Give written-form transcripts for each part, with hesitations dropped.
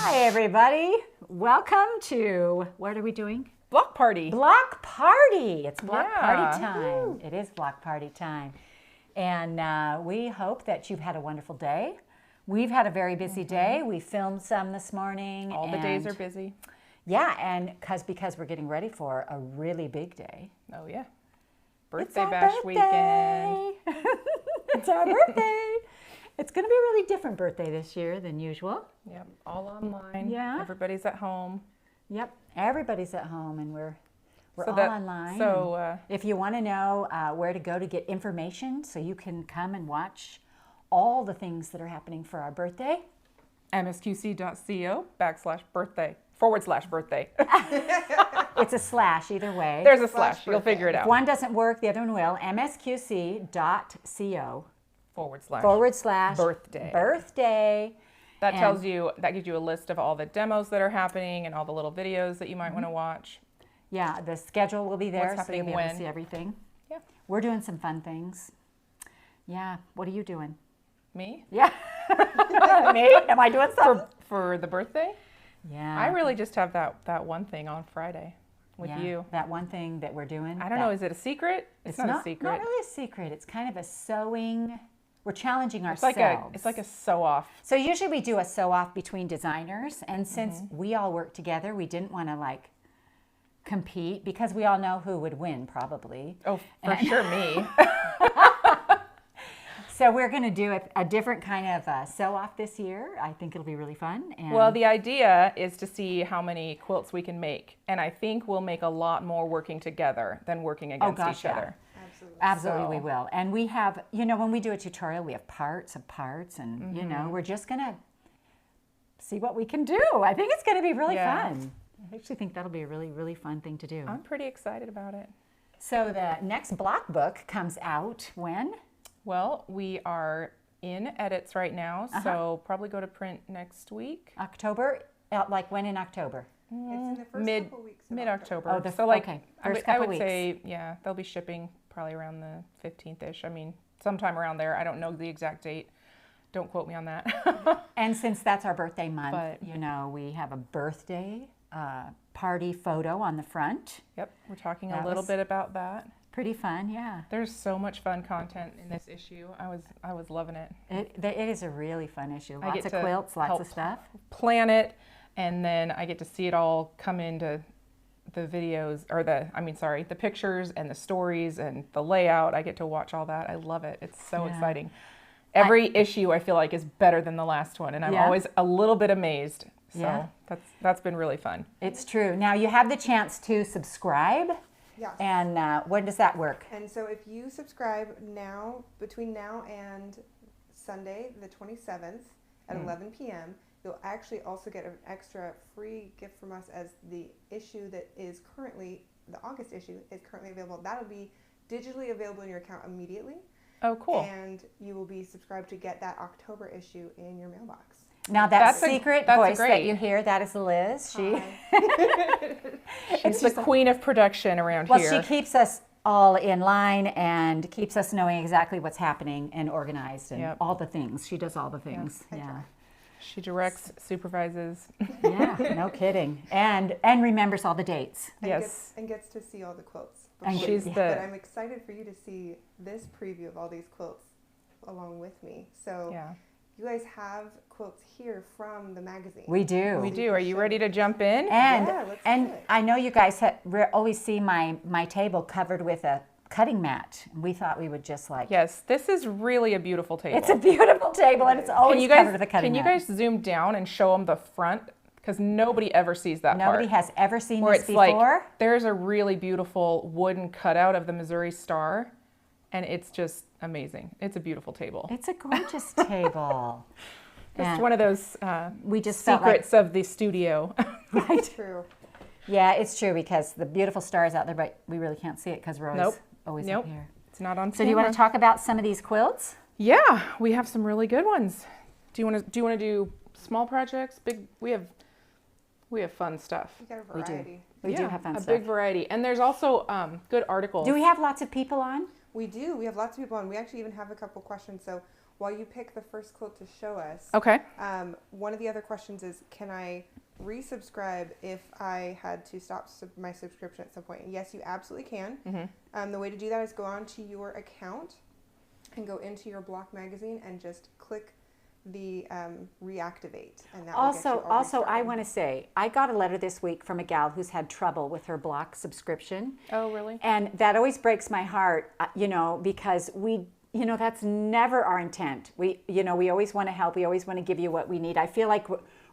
Hi, everybody. Welcome to, what are we doing? Block party. Block party. It's block party time. Woo. It is block party time. And we hope that you've had a wonderful day. We've had a very busy day. We filmed some this morning. All the days are busy. Yeah, and because we're getting ready for a really big day. Oh, yeah. It's Birthday our bash birthday. weekend. It's our birthday. It's going to be a really different birthday this year than usual. Yep, all online. Yeah. Everybody's at home. Yep, everybody's at home and we're So all that- online. so, And if you want to know where to go to get information so you can come and watch all the things that are happening for our birthday. MSQC.co/birthday /birthday. It's a slash either way. There's a slash. You'll figure it If out. one doesn't work, the other one will. MSQC.co /. Birthday. Birthday. That And- tells you, that gives you a list of all the demos that are happening and all the little videos that you might want to watch. Yeah, the schedule will be there, What's so you'll be happening able to when. see everything. Yeah. We're doing some fun things. Yeah, what are you doing? Me? Yeah. Me? Am I doing something? For the birthday? Yeah. I really just have that one thing on Friday with Yeah, you. that one thing that we're doing. I don't know, is it a secret? It's not a secret. Not really a secret. It's kind of a sewing. We're challenging It's ourselves. like a sew off. So usually we do a sew off between designers, and since Mm-hmm. we all work together, we didn't want to like compete because we all know who would win probably. Oh, for sure, me. So we're going to do a different kind of sew off this year. I think it'll be really fun. And Well, the idea is to see how many quilts we can make, and I think we'll make a lot more working together than working against each yeah. other. Absolutely, So- we will. And we have, when we do a tutorial, we have parts of parts, and Mm-hmm. we're just gonna see what we can do. I think it's gonna be really Yeah. fun. I actually think that'll be a really, really fun thing to do. I'm pretty excited about it. So the next block book comes out when? Well, we are in edits right now, so probably go to print next week. October? Like when in October? It's in the first Mid couple weeks of mid-October. Oh, so like okay. I First would, couple I would weeks. say, yeah, they'll be shipping probably around the 15th-ish. I mean, sometime around there. I don't know the exact date. Don't quote me on that. And since that's our birthday month, But- we have a birthday party photo on the front. Yep, we're talking That a little was- bit about that. Pretty fun, yeah. There's so much fun content in this issue. I was loving it. It is a really fun issue. I Lots get of to quilts, lots help of stuff. Plan it, and then I get to see it all come into the videos, or the pictures and the stories and the layout. I get to watch all that. I love it. It's so Yeah. exciting. Every issue I feel like is better than the last one, and I'm Yeah. always a little bit amazed. So Yeah. that's been really fun. It's true. Now you have the chance to subscribe, Yes. and when does that work? And so if you subscribe now, between now and Sunday, the 27th at 11 p.m., you'll actually also get an extra free gift from us as the issue that is currently, the August issue is currently available. That'll be digitally available in your account immediately. Oh, cool. And you will be subscribed to get that October issue in your mailbox. Now that That's secret that's voice that great. you hear, that is Liz. She Hi. She's the queen of production around well, here. she keeps us all in line and keeps us knowing exactly what's happening and organized and Yep. all the things. She does all the things. Yeah. She directs, supervises. Yeah, no kidding. And remembers all the dates. And Yes. gets to see all the quilts. And before she's you. the- But I'm excited for you to see this preview of all these quilts along with me. So Yeah, you guys have quilts here from the magazine. We do. we do. Are you ready to jump in? And Yeah, let's and do it. I know you guys always see my table covered with a cutting mat. We thought we would just like Yes, this is really a beautiful table. it's a beautiful table and it's always covered with a cutting can you mat. guys zoom down and show them the front? Because nobody ever sees that Nobody part. has ever seen Where this it's before. like, there's a really beautiful wooden cutout of the Missouri Star, and it's just amazing. It's a beautiful table. It's a gorgeous table. Just And one of those we just felt like secrets of the studio. right. True. Yeah, it's true because the beautiful star is out there, but we really can't see it because we're always Nope. up here. It's not on So do you want to talk about some of these quilts? Yeah, we have some really good ones. Do you want to do small projects? Big? We have fun stuff. You got a We do. variety. We do have fun a stuff. big variety, and there's also good articles. Do we have lots of people on? We do. We have lots of people on. We actually even have a couple questions. So while you pick the first quilt to show us, Okay. one of the other questions is, can I resubscribe if I had to stop my subscription at some point? And yes, you absolutely can. Mm-hmm. The way to do that is go onto your account and go into your block magazine and just click the reactivate. And that will get you all Also, I restarted. want to say, I got a letter this week from a gal who's had trouble with her block subscription. Oh, really? And that always breaks my heart, because that's never our intent. We always want to help. We always want to give you what we need. I feel like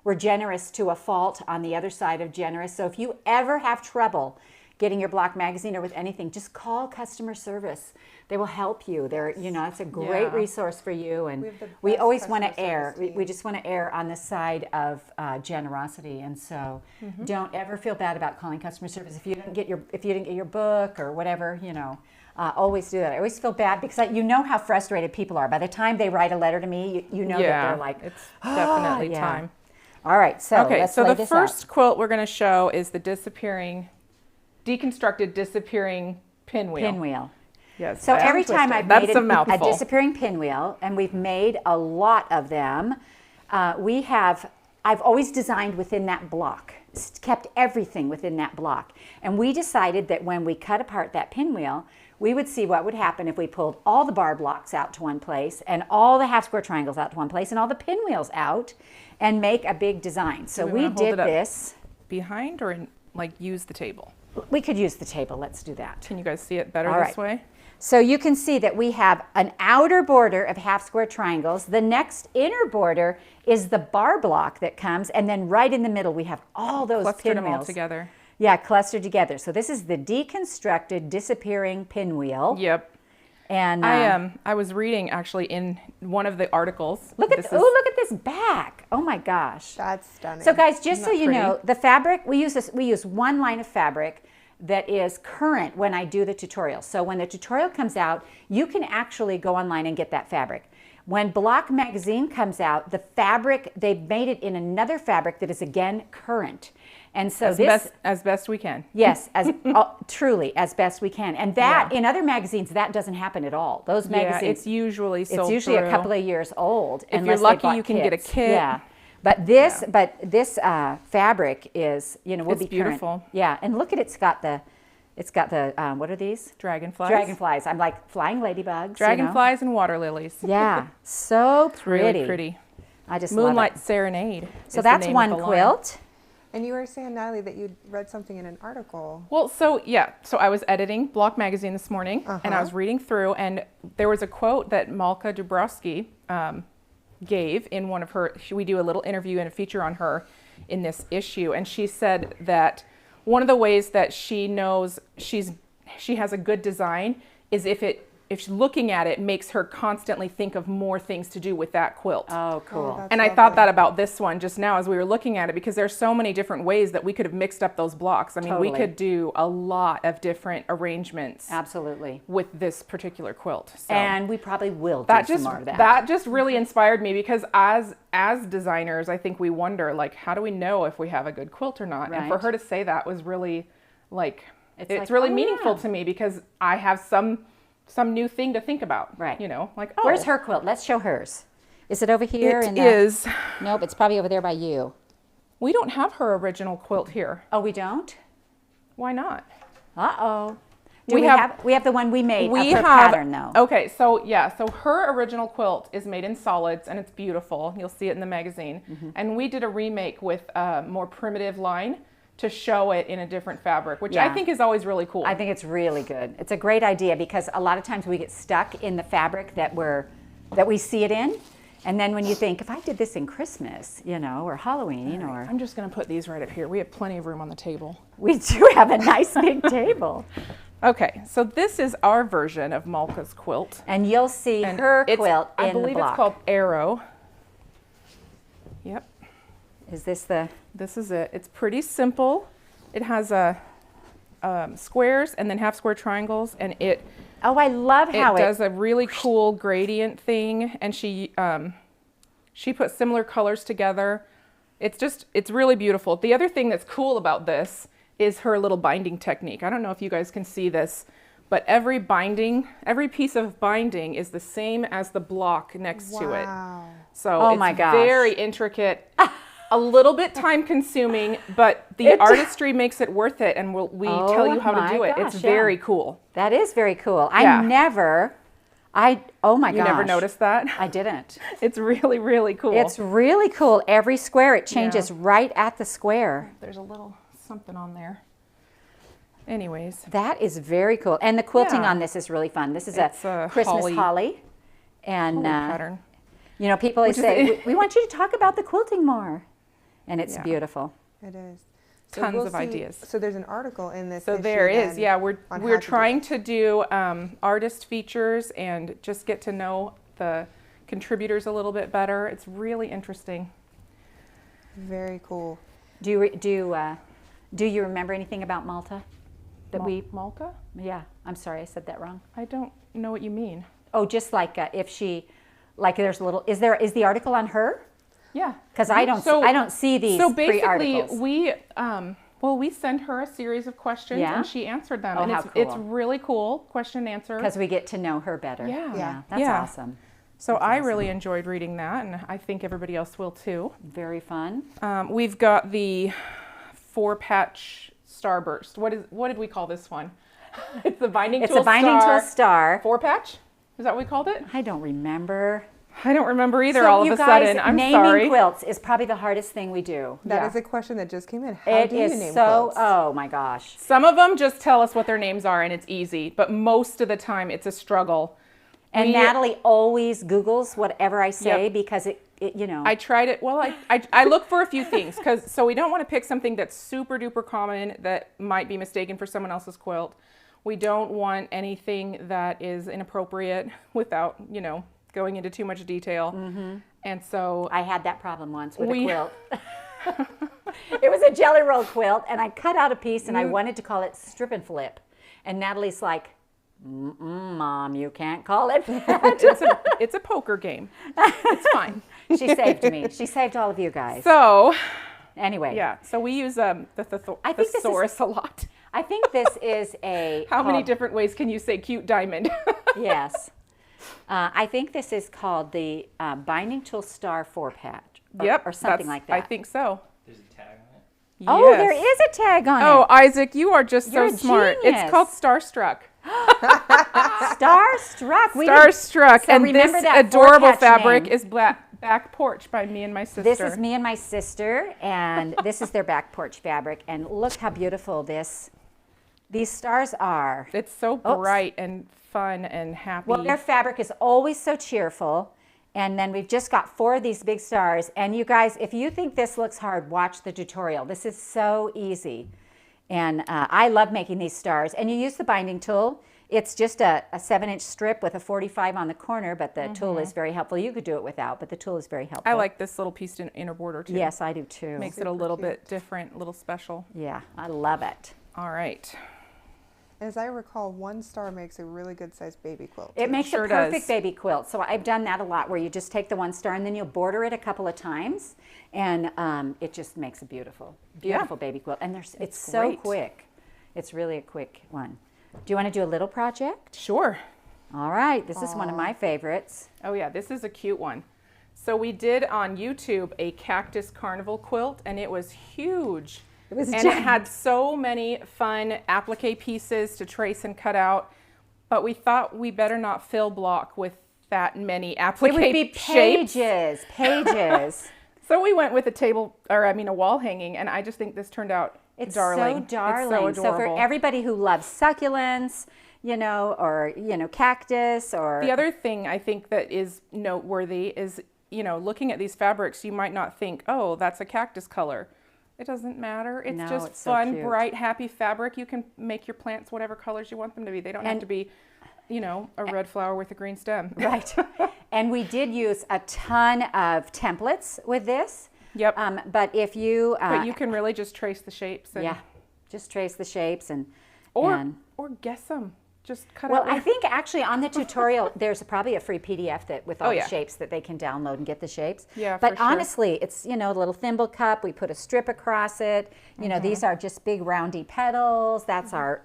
we're generous to a fault on the other side of generous. So if you ever have trouble getting your block magazine or with anything, just call customer service. They will help you. It's a great resource for you. And we always want to err. We just want to err on the side of generosity. And so don't ever feel bad about calling customer service if you didn't get your book or whatever. Always do that. I always feel bad because you know how frustrated people are. By the time they write a letter to me, you know that they're like, it's definitely time. All right, so let's lay the this first out. quilt we're going to show is the deconstructed disappearing pinwheel. Pinwheel. Yes. So every time I've That's made a a mouthful. disappearing pinwheel, and we've made a lot of them, I've always designed within that block, kept everything within that block. And we decided that when we cut apart that pinwheel, we would see what would happen if we pulled all the bar blocks out to one place and all the half square triangles out to one place and all the pinwheels out and make a big design. So we did this. Behind or use the table? We could use the table. Let's do that. Can you guys see it better All this way? So you can see that we have an outer border of half square triangles. The next inner border is the bar block that comes, and then right in the middle we have all those Clustered them all pinwheels. together. Yeah, clustered together. So this is the deconstructed disappearing pinwheel. Yep. And I was reading actually in one of the articles. look at this back. Oh my gosh. That's stunning. So guys, just so Isn't that you know, the fabric we use one line of fabric that is current when I do the tutorial. So when the tutorial comes out, you can actually go online and get that fabric. When Block Magazine comes out, the fabric, they've made it in another fabric that is again current. And so as best we can. Yes, truly as best we can. And that in other magazines, that doesn't happen at all. Those magazines, it's usually sold a couple of years old. If you're lucky, you can get a kit. Yeah. But this fabric is, will be beautiful. current. Yeah, and look at it's got the what are these? Dragonflies. Dragonflies. I'm like flying ladybugs. Dragonflies and water lilies. Yeah, so pretty. Really pretty. I just Moonlight love it. Serenade. So that's one quilt. And you were saying, Natalie, that you read something in an article. Well, so I was editing Block Magazine this morning, and I was reading through, and there was a quote that Malka Dubrowski gave in one of her. We do a little interview and a feature on her in this issue, and she said that one of the ways that she knows she has a good design is if looking at it makes her constantly think of more things to do with that quilt. Oh, cool. Oh, and I thought that about this one just now as we were looking at it, because there's so many different ways that we could have mixed up those blocks. I mean, we could do a lot of different arrangements. Absolutely. With this particular quilt. So And we probably will do some more of that. That just really inspired me, because as designers, I think we wonder, how do we know if we have a good quilt or not? Right. And for her to say that was really, it's like, really meaningful to me, because I have some new thing to think about. Right. Where's her quilt? Let's show hers. Is it over here? It is. Nope, it's probably over there by you. We don't have her original quilt here. Oh, we don't? Why not? Uh-oh. We have the one we made of her pattern, though. Okay, so her original quilt is made in solids, and it's beautiful. You'll see it in the magazine. Mm-hmm. And we did a remake with a more primitive line to show it in a different fabric, which I think is always really cool. I think it's really good. It's a great idea, because a lot of times we get stuck in the fabric that we see it in. And then when you think, if I did this in Christmas, or Halloween, or... I'm just going to put these right up here. We have plenty of room on the table. We do have a nice big table. Okay, so this is our version of Malka's quilt. And you'll see her quilt in the block. I believe it's called Arrow. Yep. Is this This is it. It's pretty simple. It has squares and then half square triangles, and it... Oh, I love how it does a really cool gradient thing, and she put similar colors together. It's really beautiful. The other thing that's cool about this is her little binding technique. I don't know if you guys can see this, but every piece of binding is the same as the block next to it. So Oh it's my gosh. very intricate, a little bit time consuming, but the artistry makes it worth it, and we tell you how to do it. It's very cool. That is very cool. Yeah. Oh my gosh. You never noticed that? I didn't. It's really, really cool. It's really cool. Every square, it changes right at the square. There's a little something on there. Anyways. That is very cool. And the quilting on this is really fun. This is a Christmas holly. And pattern. you know, people always say, we want you to talk about the quilting more. And it's beautiful. It is. So Tons of ideas. So there's an article in this. So there is, we're trying to do artist features and just get to know the contributors a little bit better. It's really interesting. Very cool. Do you remember anything about Malta? Malta? Yeah, I'm sorry, I said that wrong. I don't know what you mean. Oh, just like if she, like there's a little, is the article on her? Yeah. Because I don't see these So basically, pre-articles. we send her a series of questions and she answered them. Oh, and how cool. It's really cool, question and answer. Because we get to know her better. Yeah. That's awesome. So I really enjoyed reading that, and I think everybody else will too. Very fun. We've got the 4-patch starburst. What did we call this one? It's the binding tool star. 4-patch? Is that what we called it? I don't remember. I don't remember either. So all of you a guys, sudden, I'm naming sorry. quilts is probably the hardest thing we do. That is a question that just came in. How do you name quilts? Oh my gosh. Some of them just tell us what their names are and it's easy, but most of the time it's a struggle. And Natalie always Googles whatever I say because it you know. I tried it. Well, I look for a few things so we don't want to pick something that's super duper common that might be mistaken for someone else's quilt. We don't want anything that is inappropriate without, going into too much detail. Mm-hmm. And so I had that problem once with a quilt. It was a jelly roll quilt, and I cut out a piece, and I wanted to call it strip and flip. And Natalie's like, Mom, you can't call it that. It's a poker game. It's fine. She saved me. She saved all of you guys. So anyway. Yeah, so we use the thesaurus a lot. I think this is How many different ways can you say cute diamond? Yes. I think this is called the Binding Tool Star 4-patch. Or something like that. I think so. There's a tag on it. Yes. Oh, there is a tag on it. Oh, Isaac, you are just You're so smart. genius. It's called Starstruck. Starstruck. Starstruck. So and remember this that adorable 4-patch fabric name. is Back Porch by me and my sister. This is me and my sister, and this is their back porch fabric. And look how beautiful these stars are. It's so bright and fun and happy. Well, their fabric is always so cheerful. And then we've just got 4 of these big stars. And you guys, if you think this looks hard, watch the tutorial. This is so easy. And I love making these stars. And you use the binding tool. It's just a 7-inch strip with a 45 on the corner, but the tool is very helpful. You could do it without, but the tool is very helpful. I like this little piece in inner border too. Yes, I do too. Makes it a little bit different, a little special. Yeah, I love it. All right. As I recall, 1 star makes a really good sized baby quilt. It makes sure a perfect does. baby quilt. So I've done that a lot, where you just take the 1 star and then you'll border it a couple of times, and it just makes a beautiful baby quilt. And it's so great. quick. It's really a quick one. Do you want to do a little project? Sure. All right, this is one of my favorites. Oh yeah, this is a cute one. So we did on YouTube a cactus carnival quilt, and it was huge. It had so many fun applique pieces to trace and cut out, but we thought we better not fill block with that many applique It would be shapes. pages. So we went with a wall hanging, and I just think this turned out darling. So darling. It's so adorable. So for everybody who loves succulents, or cactus, or the other thing I think that is noteworthy is, looking at these fabrics, you might not think, oh, that's a cactus color. It doesn't matter. It's just it's so fun, cute. bright, happy fabric. You can make your plants whatever colors you want them to be. They don't have to be, a red flower with a green stem. Right. And we did use a ton of templates with this. Yep. But if you but you can really just trace the shapes. And, just trace the shapes or guess them. Just cut Well, out. I think actually on the tutorial, there's probably a free PDF with all the shapes that they can download and get the shapes. Yeah, but for sure. honestly, it's, a little thimble cup. We put a strip across it. These are just big roundy petals. That's our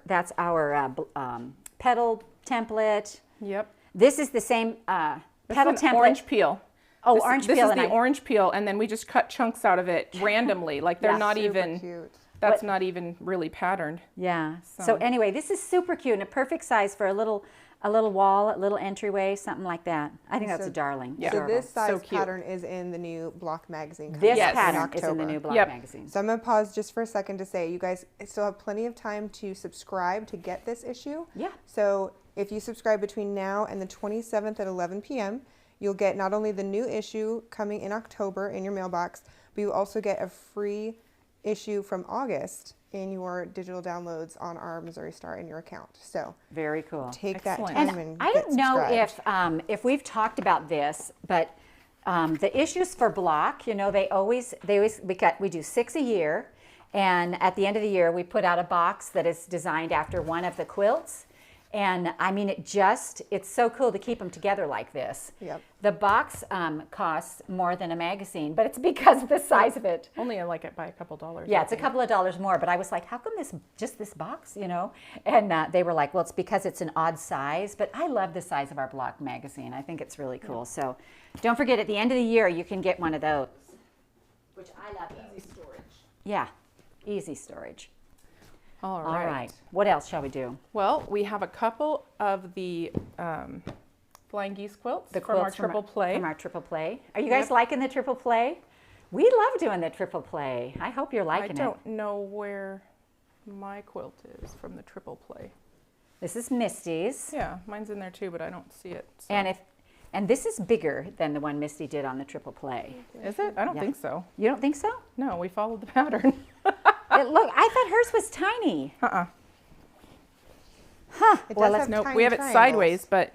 petal template. Yep. This is the same petal This is an template. orange peel. Oh, orange This peel. is the orange peel, and then we just cut chunks out of it randomly. Like they're Yeah. not Super even, cute. that's not even really patterned. Yeah. So anyway, this is super cute and a perfect size for a little wall, a little entryway, something like that. I think that's a darling. Yeah. So Adorable. this size cute. pattern is in the new Block magazine. coming This out in pattern is in the October. new Block Yep. magazine. So I'm going to pause just for a second to say you guys still have plenty of time to subscribe to get this issue. Yeah. So if you subscribe between now and the 27th at 11 p.m., you'll get not only the new issue coming in October in your mailbox, but you also get a free issue from August in your digital downloads on our Missouri Star in your account. So Very cool. take Excellent. that time And and I get don't know subscribed. if we've talked about this, but the issues for Block, you know, we do 6 a year, and at the end of the year we put out a box that is designed after one of the quilts. And I mean, it's so cool to keep them together like this. Yep. The box costs more than a magazine, but it's because of the size of it. Only like it by a couple dollars. Yeah, I it's a think. couple of dollars more, but I was like, how come this box, you know? And they were like, well, it's because it's an odd size, but I love the size of our Block magazine. I think it's really cool. So don't forget, at the end of the year, you can get one of those, which I love. Easy storage. Yeah, easy storage. All All right. right. What else shall we do? Well, we have a couple of the Flying Geese quilts from our quilts triple play. From our triple play. Are you guys liking the triple play? We love doing the triple play. I hope you're I liking it. don't know where my quilt is from the triple play. This is Misty's. Yeah, mine's in there too, but I don't see it. So. And this is bigger than the one Misty did on the triple play. Is it? I don't Yeah. think so. You don't think so? No, we followed the pattern. Look, I thought hers was tiny. Uh-uh. Huh. It Well, does let's have Nope, tiny we have it triangles. sideways, but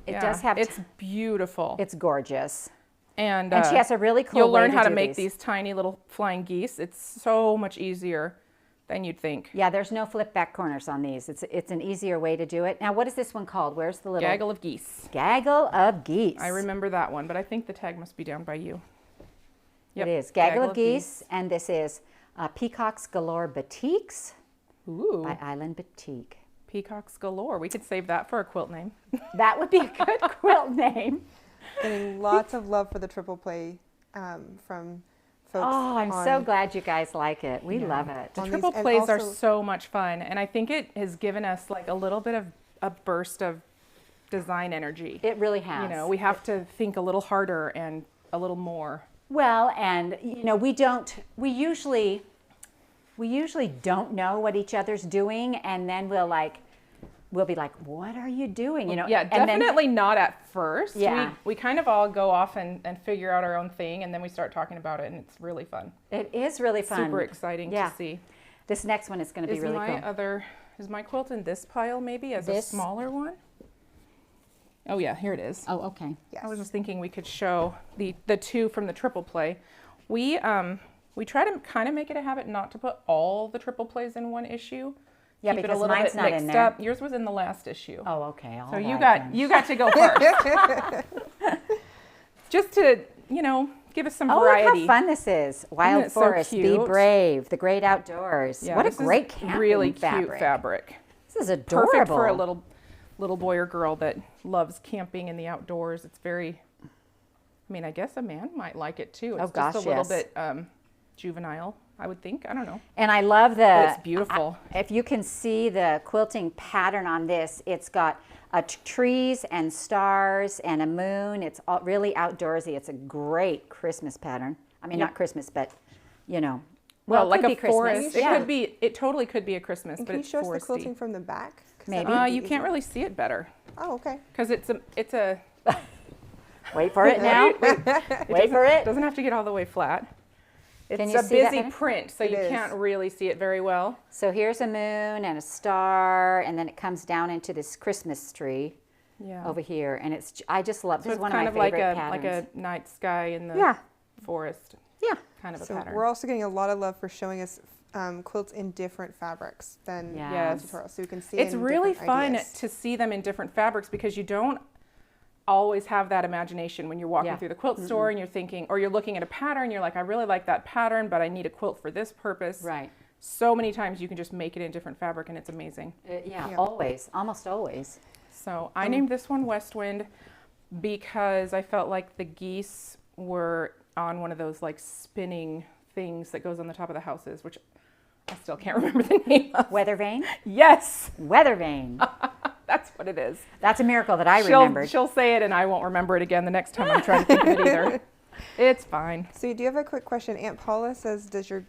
It yeah, does have. it's beautiful. It's gorgeous. And she has a really cool You'll way learn to how to do make these. these tiny little flying geese. It's so much easier than you'd think. Yeah, there's no flip back corners on these. It's an easier way to do it. Now, what is this one called? Where's the little Gaggle of geese. Gaggle of geese? I remember that one, but I think the tag must be down by you. Yep, It is Gaggle of geese, and this is Peacocks Galore Batiks Ooh, by Island Batik. peacocks galore. We could save that for a quilt name. That would be a good quilt name. Getting lots of love for the triple play from folks. Oh, I'm so on- glad you guys like it. We love it. The On triple these- and plays are also- so much fun, and I think it has given us like a little bit of a burst of design energy. It really has. You know, we have to think a little harder and a little more. Well, and you know, we usually don't know what each other's doing, and then we'll be like, what are you doing? You know, Yeah, and definitely not at first. Yeah. We kind of all go off and figure out our own thing, and then we start talking about it, and it's really fun. It is really fun. Super exciting Yeah. to see. This next one is going to be really cool. Is my quilt in this pile maybe as a This? smaller one? Oh yeah, here it is. Oh, okay. Yes. I was just thinking we could show the two from the triple play. We try to kind of make it a habit not to put all the triple plays in one issue. Yeah, Keep it a because little mine's bit not in mixed there. up. Yours was in the last issue. Oh, okay. All so you right got then. you got to go first. Just to, give us some Oh, variety. look how fun this is. Wild it so Forest, Be cute? Brave, The Great Outdoors. Yeah, What a this is great camping really fabric. cute fabric. This is adorable. Perfect for a little boy or girl that loves camping in the outdoors. It's very, I guess a man might like it too. It's Oh, gosh, just a little yes. bit juvenile, I would think. I don't know. And I love But it's beautiful. If you can see the quilting pattern on this, it's got trees and stars and a moon. It's all really outdoorsy. It's a great Christmas pattern. Not Christmas, but well, it like could a be Christmas. forest. Yeah. It totally could be a Christmas, And but can you it's show us the foresty. quilting from the back? 'Cause Maybe. that would be You can't easier. really see it better Oh, okay. because it's a Wait for it now. Wait for it. doesn't have to get all the way flat. It's Can you a see that busy better? print, so It you is. can't really see it very well. So here's a moon and a star, and then it comes down into this Christmas tree Yeah. over here, and I just love. So This is it's one of kind my of like favorite a patterns. night sky in the Yeah. forest Yeah. kind of a So pattern. we're also getting a lot of love for showing us quilts in different fabrics than Yes. the tutorial, so you can see. It's in really different fun ideas. to see them in different fabrics because you don't always have that imagination when you're walking Yeah. through the quilt store and you're thinking, or you're looking at a pattern, you're like, I really like that pattern, but I need a quilt for this purpose. Right. so many times you can just make it in different fabric and it's amazing. Yeah, always, almost always. So I named this one West Wind because I felt like the geese were on one of those like spinning things that goes on the top of the houses, which I still can't remember the name of. Weather vane? Yes. Weather vane. That's what it is. That's a miracle that I remembered. She'll say it and I won't remember it again the next time I'm trying to think of it either. It's fine. So you do have a quick question. Aunt Paula says, does your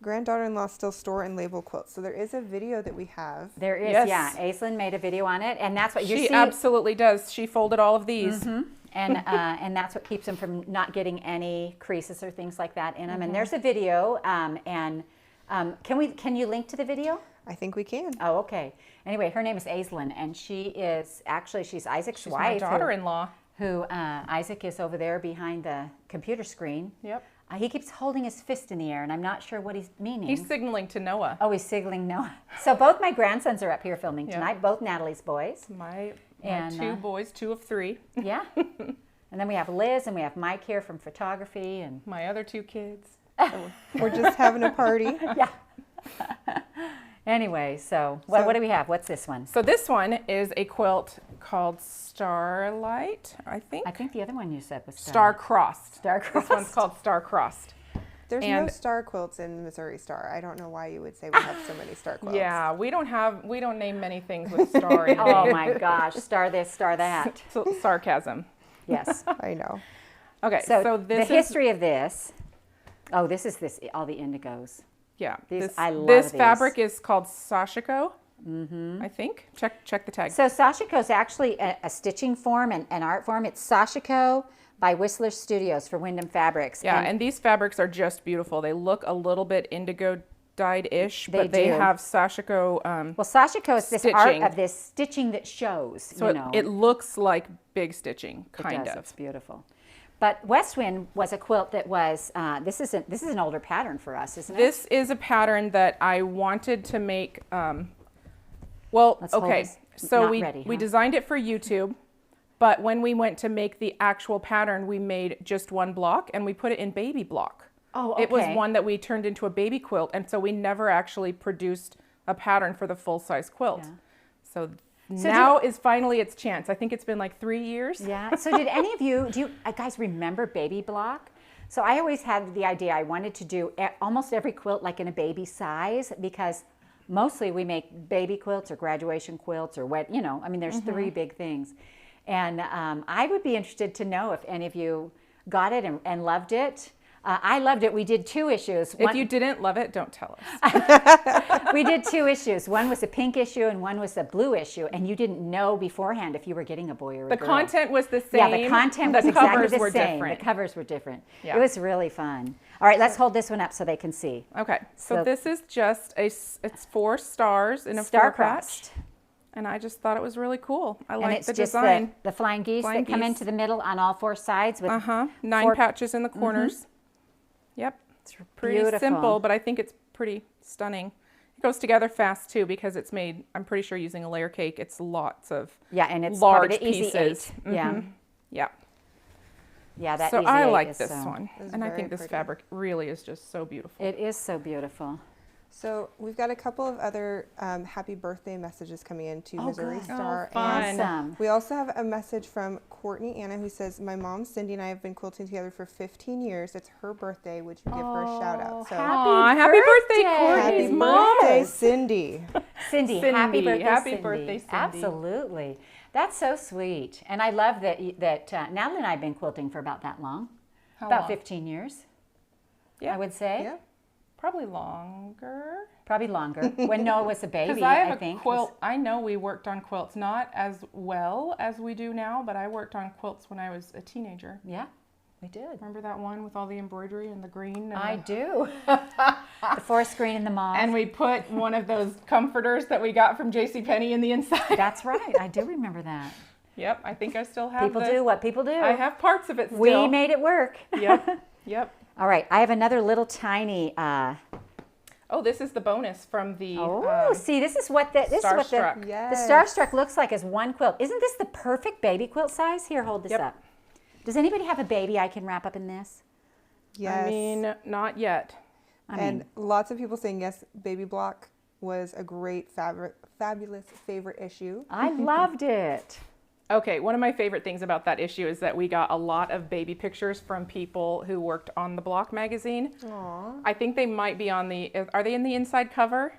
granddaughter-in-law still store and label quilts? So there is a video that we have. There is, Yes. yeah. Aislinn made a video on it, and that's what you see. She absolutely does. She folded all of these. And that's what keeps them from not getting any creases or things like that in them. And there's a video, can you link to the video? I think we can. Oh, okay. Anyway, her name is Aislinn, and she's Isaac's She's wife. my daughter-in-law. Who Isaac is over there behind the computer screen. Yep. He keeps holding his fist in the air, and I'm not sure what he's meaning. He's signaling to Noah. Oh, he's signaling Noah. So both my grandsons are up here filming Yeah. tonight, both Natalie's boys. My And, two boys, 2 of 3. Yeah. And then we have Liz, and we have Mike here from photography. And My other 2 kids. We're just having a party. yeah. Anyway, so what do we have? What's this one? So this one is a quilt called Starlight, I think. I think the other one you said was Star-Crossed. Star-Crossed. This one's called Star-Crossed. There's no And- star quilts in Missouri Star. I don't know why you would say we have so many star quilts. Yeah, we don't name many things with star in it. Oh my gosh, star this, star that. So, sarcasm. Yes. I know. Okay, So, so the this is history of this. Oh, this is all the indigos. yeah. I love this these. fabric is called Sashiko. I think. Check the tag. So Sashiko is actually a stitching form and an art form. It's Sashiko by Whistler Studios for Wyndham Fabrics. Yeah, and these fabrics are just beautiful. They look a little bit indigo dyed-ish, They but they do. have Sashiko. Well, Sashiko is this art stitching. of this stitching that shows. So you know, it looks like big stitching, It kind does. of. It's beautiful. But West Wind was a quilt that was. This is an older pattern for us, isn't it? This is a pattern that I wanted to make. Well, Let's hold okay. this. So Not we ready, we huh? designed it for YouTube, but when we went to make the actual pattern, we made just one block and we put it in baby block. Oh, It was okay. one that we turned into a baby quilt, and so we never actually produced a pattern for the full-size quilt. Yeah. So now is finally its chance. I think it's been like 3 years. Yeah. So did any of you, guys remember baby block? So I always had the idea I wanted to do almost every quilt like in a baby size, because mostly we make baby quilts or graduation quilts or there's 3 big things. And I would be interested to know if any of you got it and loved it. I loved it. We did 2 issues. If you didn't love it, don't tell us. We did 2 issues. One was a pink issue and one was a blue issue. And you didn't know beforehand if you were getting a boy or a The girl. content was the same. Yeah, the content was the exactly covers the were same. different. The covers were different. Yeah. It was really fun. All right, let's hold this one up so they can see. Okay, so So- this is just it's 4 stars in a Star-crossed. 4-patch, and I just thought it was really cool. I And like it's the just design. the flying geese Flying that come geese. into the middle on all 4 sides with 9 4 patches in the corners. Yep, It's pretty beautiful. simple, but I think it's pretty stunning. It goes together fast too because it's made, I'm pretty sure, using a layer cake. It's lots of Yeah, and it's large probably the easy pieces. 8. Yeah. Mhm. Yeah. Yeah, that So easy I 8 like is this so- one, It's and I very think this pretty. fabric really is just so beautiful. It is so beautiful. So we've got a couple of other happy birthday messages coming in to Oh, Missouri good. Star. Oh, fun. And Awesome. we also have a message from Courtney Anna who says, my mom Cindy and I have been quilting together for 15 years. It's her birthday. Would you give her a shout out? So Aw, happy birthday, birthday. Courtney's happy mom. birthday, Cindy. Cindy, Cindy, happy birthday, happy Cindy. birthday, Cindy. Absolutely. That's so sweet. And I love that Natalie and I have been quilting for about that long. How About long? 15 years, Yeah. I would say. Yeah. Probably longer. Probably longer. When Noah was a baby, Because I have think. a quilt. I know we worked on quilts, not as well as we do now, but I worked on quilts when I was a teenager. Yeah, we did. Remember that one with all the embroidery and the green? And I the- do. The forest green and the mauve. And we put one of those comforters that we got from JCPenney in the inside. That's right. I do remember that. Yep, I think I still have People do what people do. I have parts of it still. We made it work. Yep, yep. All right, I have another little tiny. Oh, this is the bonus from the See, this is what the Starstruck. the Yes. Starstruck looks like as one quilt. Isn't this the perfect baby quilt size? Here, hold this Yep. up. Does anybody have a baby I can wrap up in this? Yes. I mean, not yet. And lots of people saying yes, Baby Block was a great, fabulous favorite issue. I loved it. Okay, one of my favorite things about that issue is that we got a lot of baby pictures from people who worked on the Block magazine. Aww. I think they might be on are they in the inside cover?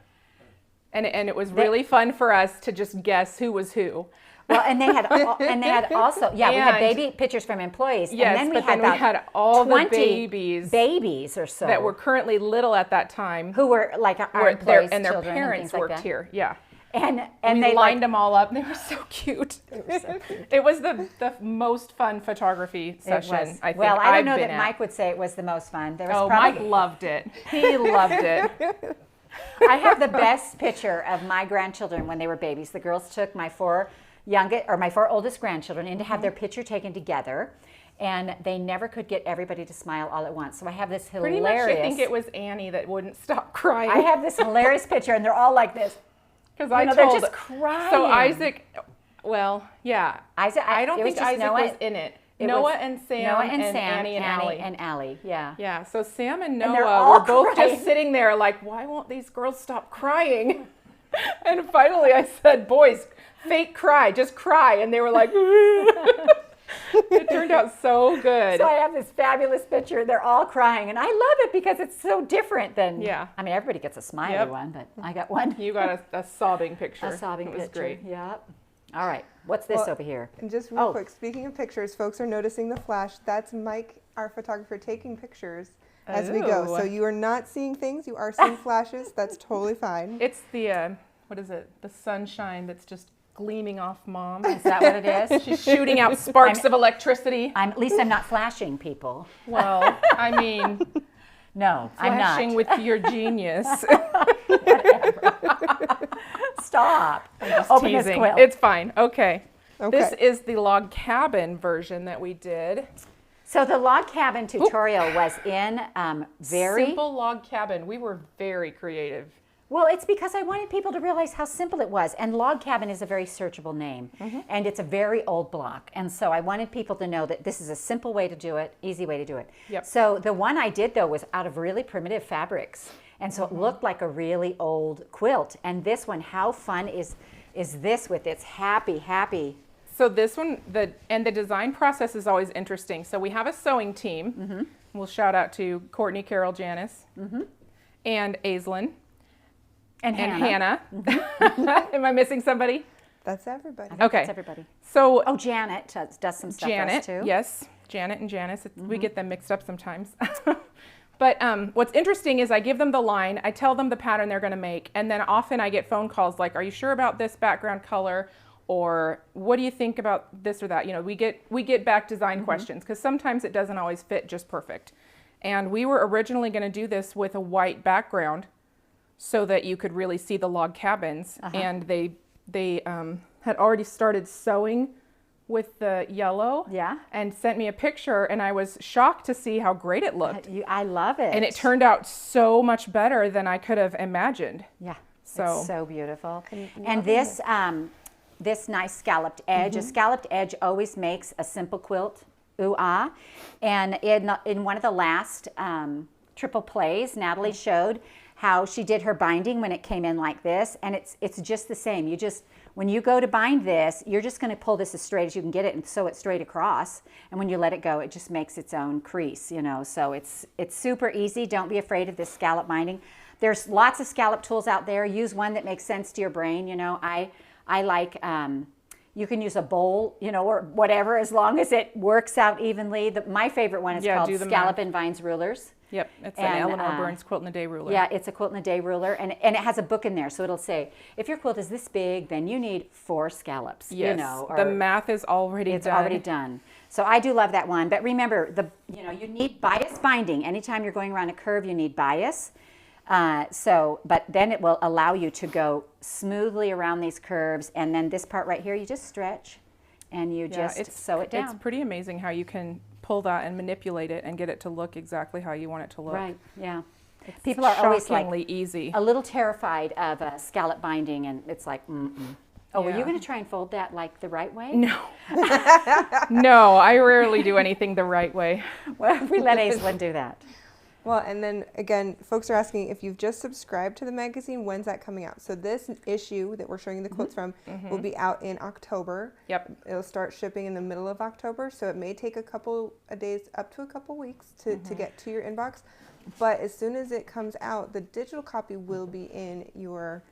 And it was really fun for us to just guess who was who. Well, and they had also, we had baby pictures from employees. Yes, and then we had all 20 the babies or so that were currently little at that time. who were like our employees, and their children parents and worked like here. Yeah. And we they lined them all up. They were so cute. They were so cute. It was the most fun photography session I think Well, I don't know been that at. Mike would say it was the most fun. There was Mike loved it. He loved it. I have the best picture of my grandchildren when they were babies. The girls took my four oldest grandchildren in to have their picture taken together, and they never could get everybody to smile all at once. So I have this hilarious. Pretty much, I think it was Annie that wouldn't stop crying. I have this hilarious picture, and they're all like this. Because they're just crying. So Isaac, Isaac, I don't think Isaac Noah, was in it. Noah and Sam, Annie and Allie. and Allie, yeah. Yeah, so Sam and they're Noah all were both crying. just sitting there like, why won't these girls stop crying? And finally I said, boys, fake cry, just cry. And they were like, it turned out so good. So I have this fabulous picture. They're all crying, and I love it because it's so different than. Yeah. I mean, everybody gets a smiley one, but I got one. You got a sobbing picture. A sobbing picture. It was great. Yep. All right. What's this over here? And just real quick, speaking of pictures, folks are noticing the flash. That's Mike, our photographer, taking pictures as we go. So you are not seeing things. You are seeing flashes. That's totally fine. It's the, what is it? The sunshine that's just gleaming off Mom. Is that what it is? She's shooting out sparks of electricity. At least I'm not flashing people. Well, I mean, no, I'm not. Flashing with your genius. Stop. Open this quilt. It's fine. Okay. Okay. This is the log cabin version that we did. So the log cabin tutorial was in simple log cabin. We were very creative. Well, it's because I wanted people to realize how simple it was. And log cabin is a very searchable name. And it's a very old block. And so I wanted people to know that this is a simple way to do it, easy way to do it. Yep. So the one I did, though, was out of really primitive fabrics. And so it looked like a really old quilt. And this one, how fun is this with its happy. So this one, the design process is always interesting. So we have a sewing team. We'll shout out to Courtney, Carol, Janice, and Aislinn. And Hannah. Am I missing somebody? That's everybody. Okay. That's everybody. So Janet does some stuff for us too. Yes. Janet and Janice. We get them mixed up sometimes. But what's interesting is I give them the line, I tell them the pattern they're going to make, and then often I get phone calls like, are you sure about this background color? Or what do you think about this or that? You know, we get back design questions because sometimes it doesn't always fit just perfect. And we were originally going to do this with a white background so that you could really see the log cabins. And they had already started sewing with the yellow and sent me a picture, and I was shocked to see how great it looked. I love it. And it turned out so much better than I could have imagined. Yeah, so it's so beautiful. And this this nice scalloped edge, a scalloped edge always makes a simple quilt, ooh-ah. And in one of the last triple plays, Natalie showed how she did her binding when it came in like this, and it's just the same. When you go to bind this, you're just going to pull this as straight as you can get it and sew it straight across. And when you let it go, it just makes its own crease, you know. So it's super easy. Don't be afraid of this scallop binding. There's lots of scallop tools out there. Use one that makes sense to your brain. You know, I like. You can use a bowl, you know, or whatever, as long as it works out evenly. My favorite one is called Scallop and Vines Rulers. Yep, it's an Eleanor Burns Quilt in a Day ruler. Yeah, it's a quilt in a day ruler, and it has a book in there, so it'll say, if your quilt is this big, then you need 4 scallops. Yes, you know, the math is already done. It's already done. So I do love that one, but remember, you need bias binding. Anytime you're going around a curve, you need bias. But then it will allow you to go smoothly around these curves, and then this part right here, you just stretch, and you just sew it down. It's pretty amazing how you can pull that and manipulate it and get it to look exactly how you want it to look. Right, yeah. It's People are always like easy. A little terrified of scallop binding, and it's like, Oh, were you going to try and fold that like the right way? No. No, I rarely do anything the right way. Well, we let Aislinn do that. Well, and then again, folks are asking if you've just subscribed to the magazine, when's that coming out? So this issue that we're showing you the quotes from will be out in October. Yep. It'll start shipping in the middle of October, so it may take a couple of days, up to a couple weeks to get to your inbox. But as soon as it comes out, the digital copy will be in your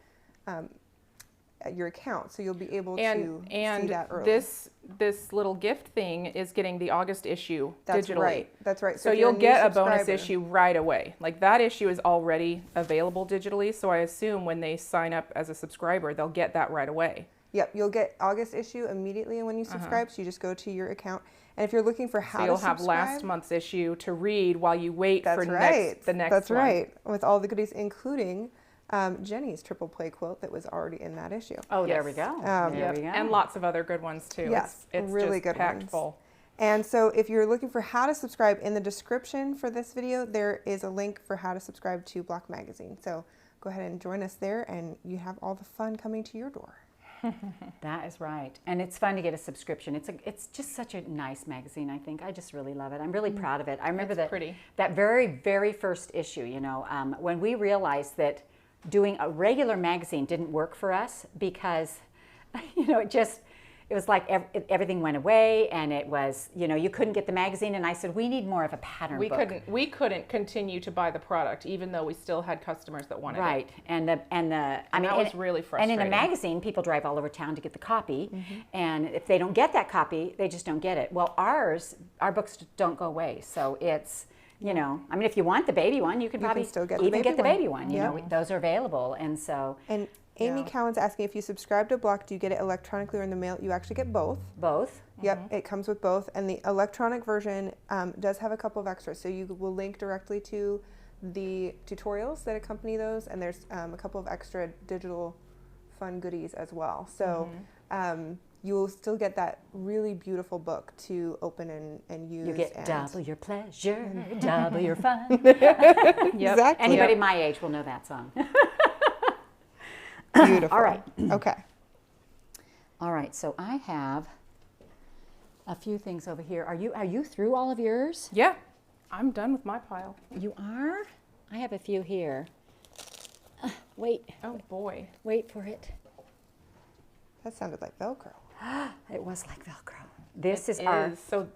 account, so you'll be able to see that early. This little gift thing is getting the August issue digitally. That's right. So you'll get a bonus issue right away. Like that issue is already available digitally, so I assume when they sign up as a subscriber, they'll get that right away. Yep, you'll get August issue immediately when you subscribe, so you just go to your account. And if you're looking for how to you'll subscribe, have last month's issue to read while you wait for the next That's one. right, with all the goodies, including Jenny's triple play quilt that was already in that issue. Oh, there we go. There we go. And lots of other good ones too. Yes, it's really just good packed ones. full. And so if you're looking for how to subscribe, in the description for this video, there is a link for how to subscribe to Block Magazine. So go ahead and join us there, and you have all the fun coming to your door. That is right. And it's fun to get a subscription. It's just such a nice magazine, I think. I just really love it. I'm really proud of it. I remember that very, very first issue, you know, when we realized that doing a regular magazine didn't work for us because, you know, it was like everything went away, and it was, you know, you couldn't get the magazine, and I said, we need more of a pattern book. We couldn't continue to buy the product, even though we still had customers that wanted it. Right, and I mean, that was really frustrating. And in a magazine, people drive all over town to get the copy, and if they don't get that copy, they just don't get it. Well, our books don't go away, so it's, you know, I mean, if you want the baby one, you can probably still get even get the baby one. one. You know, those are available, and so. And Amy Cowan's asking, if you subscribe to Block, do you get it electronically or in the mail? You actually get both. Both? Yep, it comes with both. And the electronic version does have a couple of extras. So you will link directly to the tutorials that accompany those. And there's a couple of extra digital fun goodies as well. So you will still get that really beautiful book to open and use. You get double your pleasure, double your fun. Exactly. Anybody my age will know that song. Beautiful. All right. Okay. All right. So I have a few things over here. Are you through all of yours? Yeah, I'm done with my pile. You are? I have a few here. Wait. Oh boy. Wait for it. That sounded like Velcro. It was like Velcro. This is so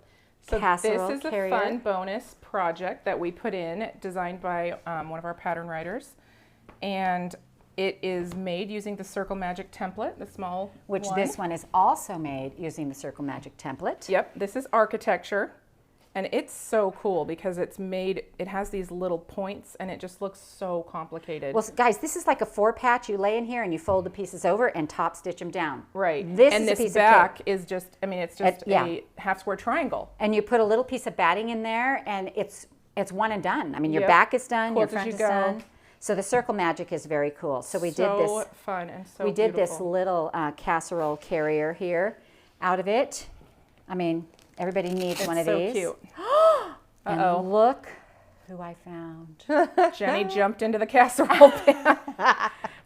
casserole this is carrier. a fun bonus project that we put in, designed by one of our pattern writers, and it is made using the Circle Magic template, the small Which one. this one is also made using the Circle Magic template. Yep, this is architecture, and it's so cool because it has these little points, and it just looks so complicated. Well, guys, this is like a 4-patch. You lay in here and you fold the pieces over and top stitch them down. Right. This and is this a piece back of cake. is just, I mean, it's just a half square triangle. And you put a little piece of batting in there, and it's one and done. I mean, your Yep. back is done, your Quilt as front you is go. done. So the Circle Magic is very cool. So we did this. So fun and so We did this beautiful. little casserole carrier here out of it. I mean, everybody needs one of these. It's so cute. And look who I found. Jenny jumped into the casserole pan.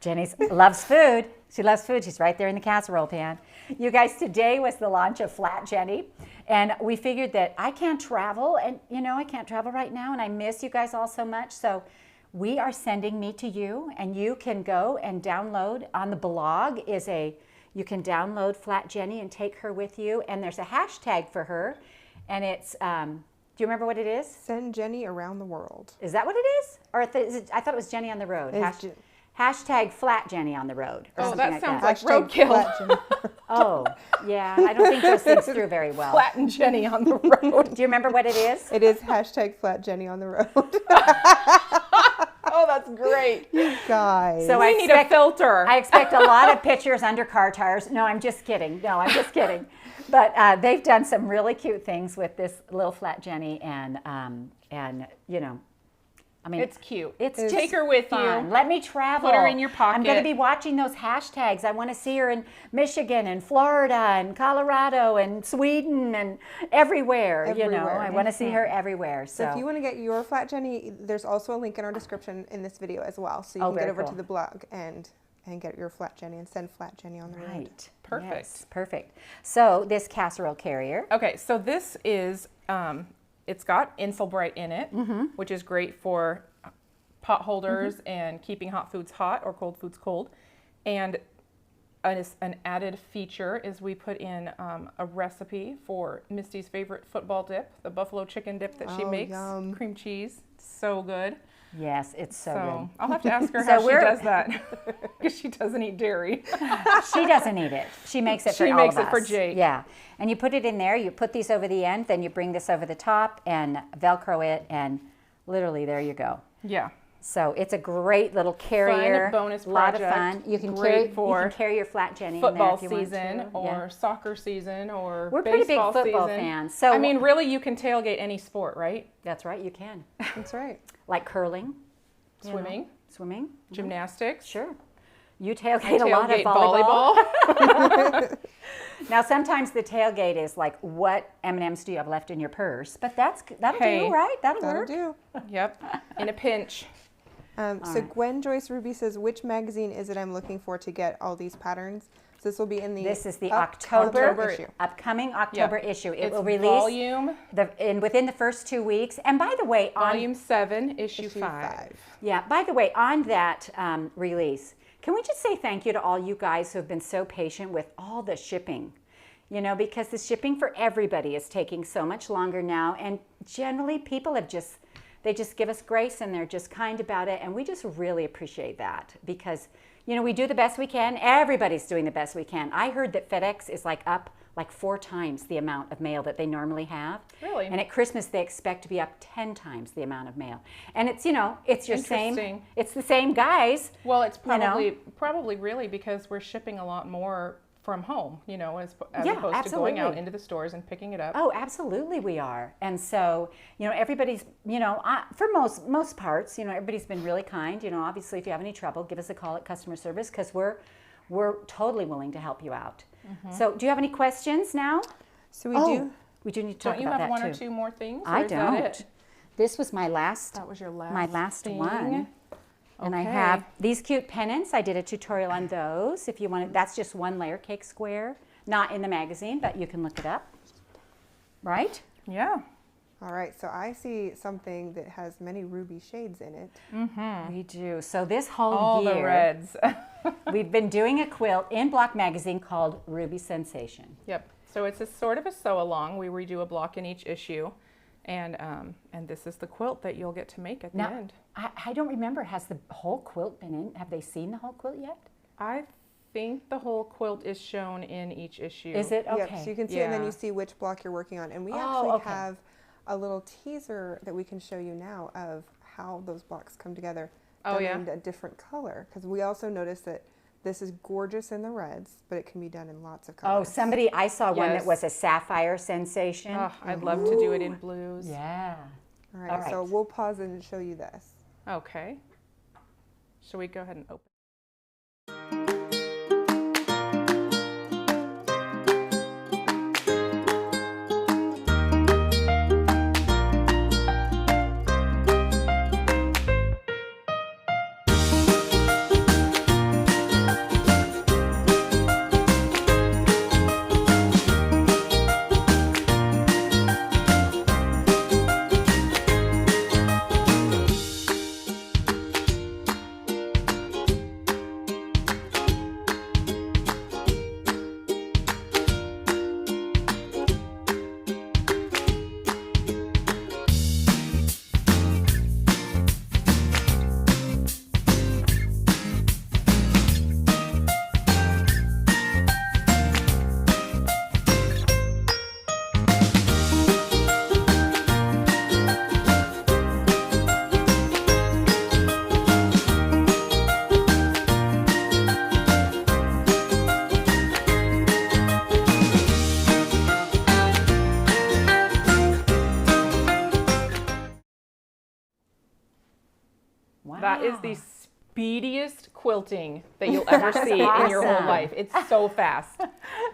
Jenny loves food. She loves food. She's right there in the casserole pan. You guys, today was the launch of Flat Jenny. And we figured that I can't travel. And, you know, I can't travel right now. And I miss you guys all so much. So we are sending me to you. And you can go and download. On the blog you can download Flat Jenny and take her with you. And there's a hashtag for her. And it's, do you remember what it is? Send Jenny around the world. Is that what it is? Or I thought it was Jenny on the road. Hashtag Flat Jenny on the road. Or something that sounds that. like roadkill. Oh, yeah. I don't think those things through very well. Flat and Jenny on the road. Do you remember what it is? It is hashtag Flat Jenny on the road. Oh, that's great. You guys. So I need a filter. I expect a lot of pictures under car tires. No, I'm just kidding. But they've done some really cute things with this little Flat Jenny, and you know, I mean, it's cute. It's Take her with fun. you. Let me travel. Put her in your pocket. I'm going to be watching those hashtags. I want to see her in Michigan and Florida and Colorado and Sweden and everywhere. You know, I want to see her everywhere. So if you want to get your Flat Jenny, there's also a link in our description in this video as well. So you can get over to the blog and get your Flat Jenny and send Flat Jenny on the road. Right. Perfect. Yes, perfect. So this casserole carrier. Okay, so this is it's got Insulbright in it, which is great for pot holders and keeping hot foods hot or cold foods cold. And an added feature is we put in a recipe for Misty's favorite football dip, the buffalo chicken dip that she makes, cream cheese, so good. Yes, it's so good. I'll have to ask her how she does that, because she doesn't eat dairy. She doesn't eat it. She makes it for all of us. She makes it for Jake. Yeah, and you put it in there, you put these over the end, then you bring this over the top and Velcro it, and literally there you go. Yeah. So it's a great little carrier. Fun bonus lot project. of fun. You can Great for carry your flat Jenny football in there if you season want to. or soccer season or We're pretty big baseball football season. fans. So I mean, really, you can tailgate any sport, right? that's right, you can. That's right. Like curling, Swimming, swimming, gymnastics. sure. You tailgate I a lot of tailgate volleyball. Now sometimes the tailgate is like, what M&Ms do you have left in your purse? But that'll do, right? That'll work. Do. Yep, in a pinch. So right. Gwen Joyce Ruby says, which magazine is it I'm looking for to get all these patterns? So this will be in the This is the October issue. upcoming October issue. It It's will release volume within the first 2 weeks. And by the way, volume 7, issue Issue 5. Yeah, by the way, on that release, can we just say thank you to all you guys who have been so patient with all the shipping? You know, because the shipping for everybody is taking so much longer now, and generally people have they just give us grace and they're just kind about it, and we just really appreciate that because, you know, we do the best we can. Everybody's doing the best we can. I heard that FedEx is up 4 times the amount of mail that they normally have. Really? And at Christmas they expect to be up 10 times the amount of mail. And it's, you know, it's your Interesting. it's the same guys. Well, it's You know? probably really because we're shipping a lot more from home, you know, as Yeah, opposed to going out absolutely. into the stores and picking it up. Oh, absolutely we are. And so, you know, everybody's, you know, for most parts, you know, everybody's been really kind. You know, obviously if you have any trouble, give us a call at customer service because we're totally willing to help you out. So do you have any questions now? So we do need to talk Don't you about have that one too. or two more things? Or I is that don't. it? This was my last That was your last thing. one. And I Okay. have these cute pennants. I did a tutorial on those. If you want, that's just one layer cake square. Not in the magazine, but you can look it up. Right? Yeah. All right, so I see something that has many ruby shades in it. We do. So this whole All year, the reds. we've been doing a quilt in Block Magazine called Ruby Sensation. Yep. So it's a sort of a sew along. We redo a block in each issue, and this is the quilt that you'll get to make at the Now, end. I don't remember. Has the whole quilt been in? Have they seen the whole quilt yet? I think the whole quilt is shown in each issue. Is it? Okay. Yep, so you can see it and then Yeah. you see which block you're working on. And we Oh, actually okay. have a little teaser that we can show you now of how those blocks come together. Oh, done yeah? in a different color. Because we also noticed that this is gorgeous in the reds, but it can be done in lots of colors. Oh, I saw one that Yes. was a sapphire sensation. Oh, I'd love to do it in blues. Yeah. All right, all right. so we'll pause and show you this. Okay. Shall we go ahead and open? Wow. That is the speediest quilting that you'll ever see in your whole awesome. life. It's so fast.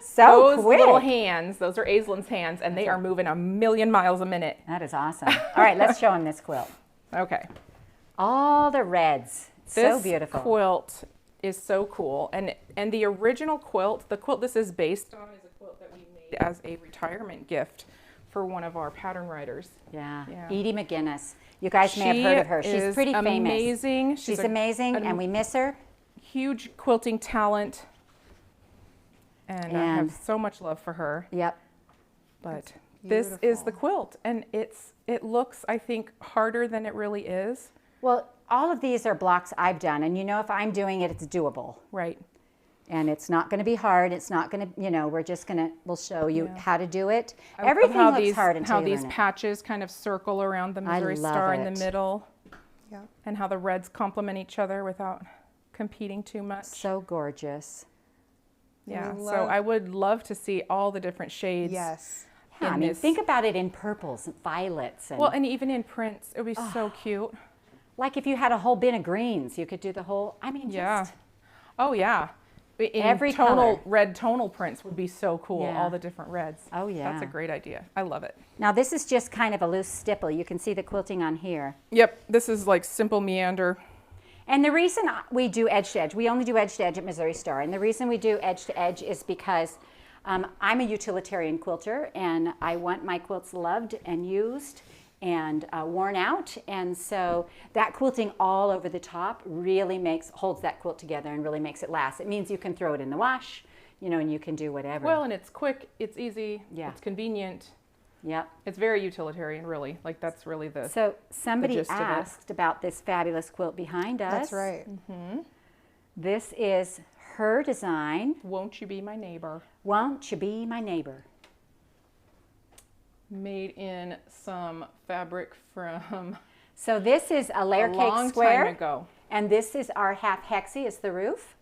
so Those quick. little hands, those are Aislinn's hands, and they are moving a million miles a minute. That is awesome. All right, let's show him this quilt. Okay. All the reds. This So beautiful. quilt is so cool. And the original quilt, the quilt this is based on is a quilt that we made as a retirement gift for one of our pattern writers. Yeah. Yeah. Edie McGinnis. You guys may have heard of her. She's pretty famous. Amazing. She's amazing, and we miss her. Huge quilting talent. And I have so much love for her. Yep. But this is the quilt, and it looks, I think, harder than it really is. Well, all of these are blocks I've done, and if I'm doing it, it's doable. Right. And it's not going to be hard. It's not going to, we'll show you how to do it. I love Everything looks hard until how you these learn it. patches kind of circle around the Missouri love Star in it. the middle. Yeah. And how the reds complement each other without competing too much. So gorgeous. Yeah, so I would love to see all the different shades. Yes. Yeah, I mean, think about it in purples and violets. And, well, and even in prints, it would be so cute. like if you had a whole bin of greens, you could do the whole, Yeah. Oh, yeah. In Every color. red tonal prints would be so cool, Yeah. all the different reds. Oh, yeah. That's a great idea. I love it. Now, this is just kind of a loose stipple. You can see the quilting on here. Yep, this is like simple meander. And the reason we do edge to edge, we only do edge to edge at Missouri Star. And the reason we do edge to edge is because I'm a utilitarian quilter, and I want my quilts loved and used and worn out. And so that quilting all over the top really holds that quilt together and really makes it last. It means you can throw it in the wash, and you can do whatever. Well, and it's quick, it's easy, Yeah. it's convenient. Yep. It's very utilitarian, really. Like, that's really the So somebody gist of it. asked about this fabulous quilt behind us. That's right. This is her design. Won't You Be My Neighbor? Won't you be my neighbor? Made in some fabric from So this is a layer a cake long square. time ago. And this is our half hexie, is the roof.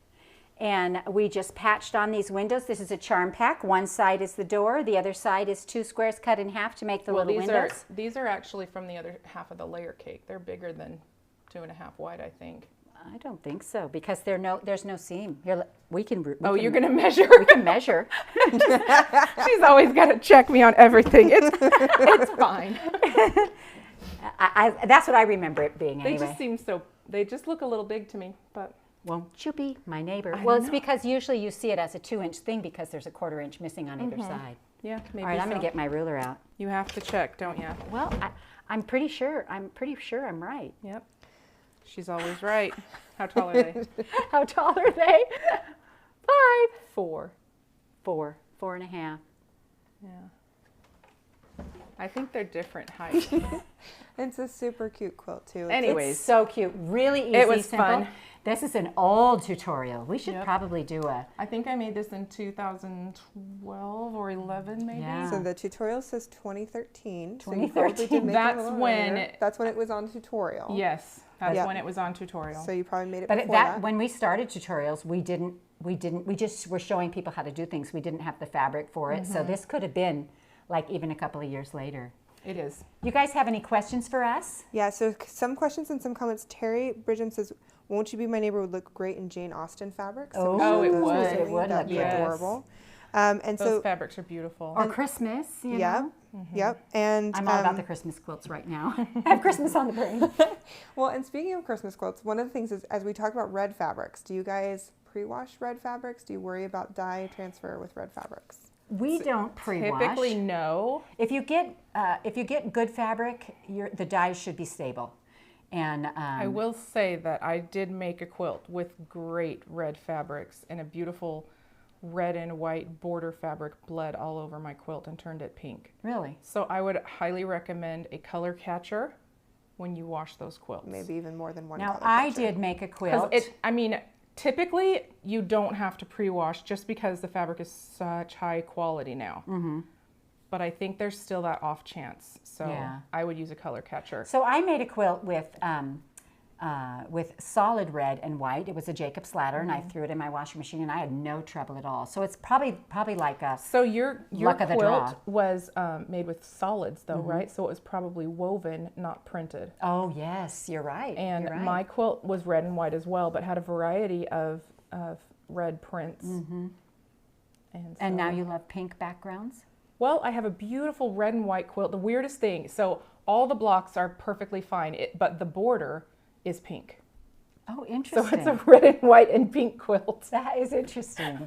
And we just patched on these windows. This is a charm pack. One side is the door. The other side is 2 squares cut in half to make the little windows. These are actually from the other half of the layer cake. They're bigger than 2.5 wide, I think. I don't think so, because there's no seam. Here, we can. You're going to measure? We can measure. She's always got to check me on everything. It's fine. That's what I remember it being anyway. They just look a little big to me, but. Won't you be my neighbor? Well, it's because usually you see it as a 2-inch thing because there's a 1/4 inch missing on either side. Yeah, maybe. All right, I'm going to get my ruler out. You have to check, don't you? Well, I'm pretty sure I'm right. Yep. She's always right. How tall are they? How tall are they? 5. 4. 4. 4.5. Yeah. I think they're different heights. It's a super cute quilt too. Anyways. It's so cute. Really easy, It was simple. fun. This is an old tutorial. We should probably do a... I think I made this in 2012 or 11 maybe. Yeah. So the tutorial says 2013. 2013. That's when it was on tutorial. Yes, that's when it was on tutorial. So you probably made it But before that. when we started tutorials, we just were showing people how to do things. We didn't have the fabric for it. So this could have been like even a couple of years later. It is. You guys have any questions for us? Yeah, so some questions and some comments. Terry Bridgham says, "Won't You Be My Neighbor" would look great in Jane Austen fabrics. So we Oh, showed it those would. recently. It would That'd look be great. adorable. And Those so, fabrics are beautiful. Or Christmas, yep. And I'm all about the Christmas quilts right now. I have Christmas on the brain. well, and speaking of Christmas quilts, one of the things is, as we talk about red fabrics, do you guys pre-wash red fabrics? Do you worry about dye transfer with red fabrics? We don't pre-wash. Typically, no. If you get good fabric, the dyes should be stable. And I will say that I did make a quilt with great red fabrics, and a beautiful red and white border fabric bled all over my quilt and turned it pink. Really? So I would highly recommend a color catcher when you wash those quilts. Maybe even more than one Now, color I catcher. did make a quilt. Typically, you don't have to pre-wash just because the fabric is such high quality now. Mm-hmm. But I think there's still that off chance. So Yeah. I would use a color catcher. So I made a quilt with solid red and white. It was a Jacob's ladder, and I threw it in my washing machine, and I had no trouble at all. So it's probably like a So your luck of the draw. quilt was made with solids, though, right? So it was probably woven, not printed. Oh yes, you're right. And you're right. my quilt was red and white as well, but had a variety of red prints. Mm-hmm. And And now you love pink backgrounds? Well, I have a beautiful red and white quilt. The weirdest thing, so all the blocks are perfectly fine, but the border is pink. Oh, So interesting. it's a red and white and pink quilt. That is interesting.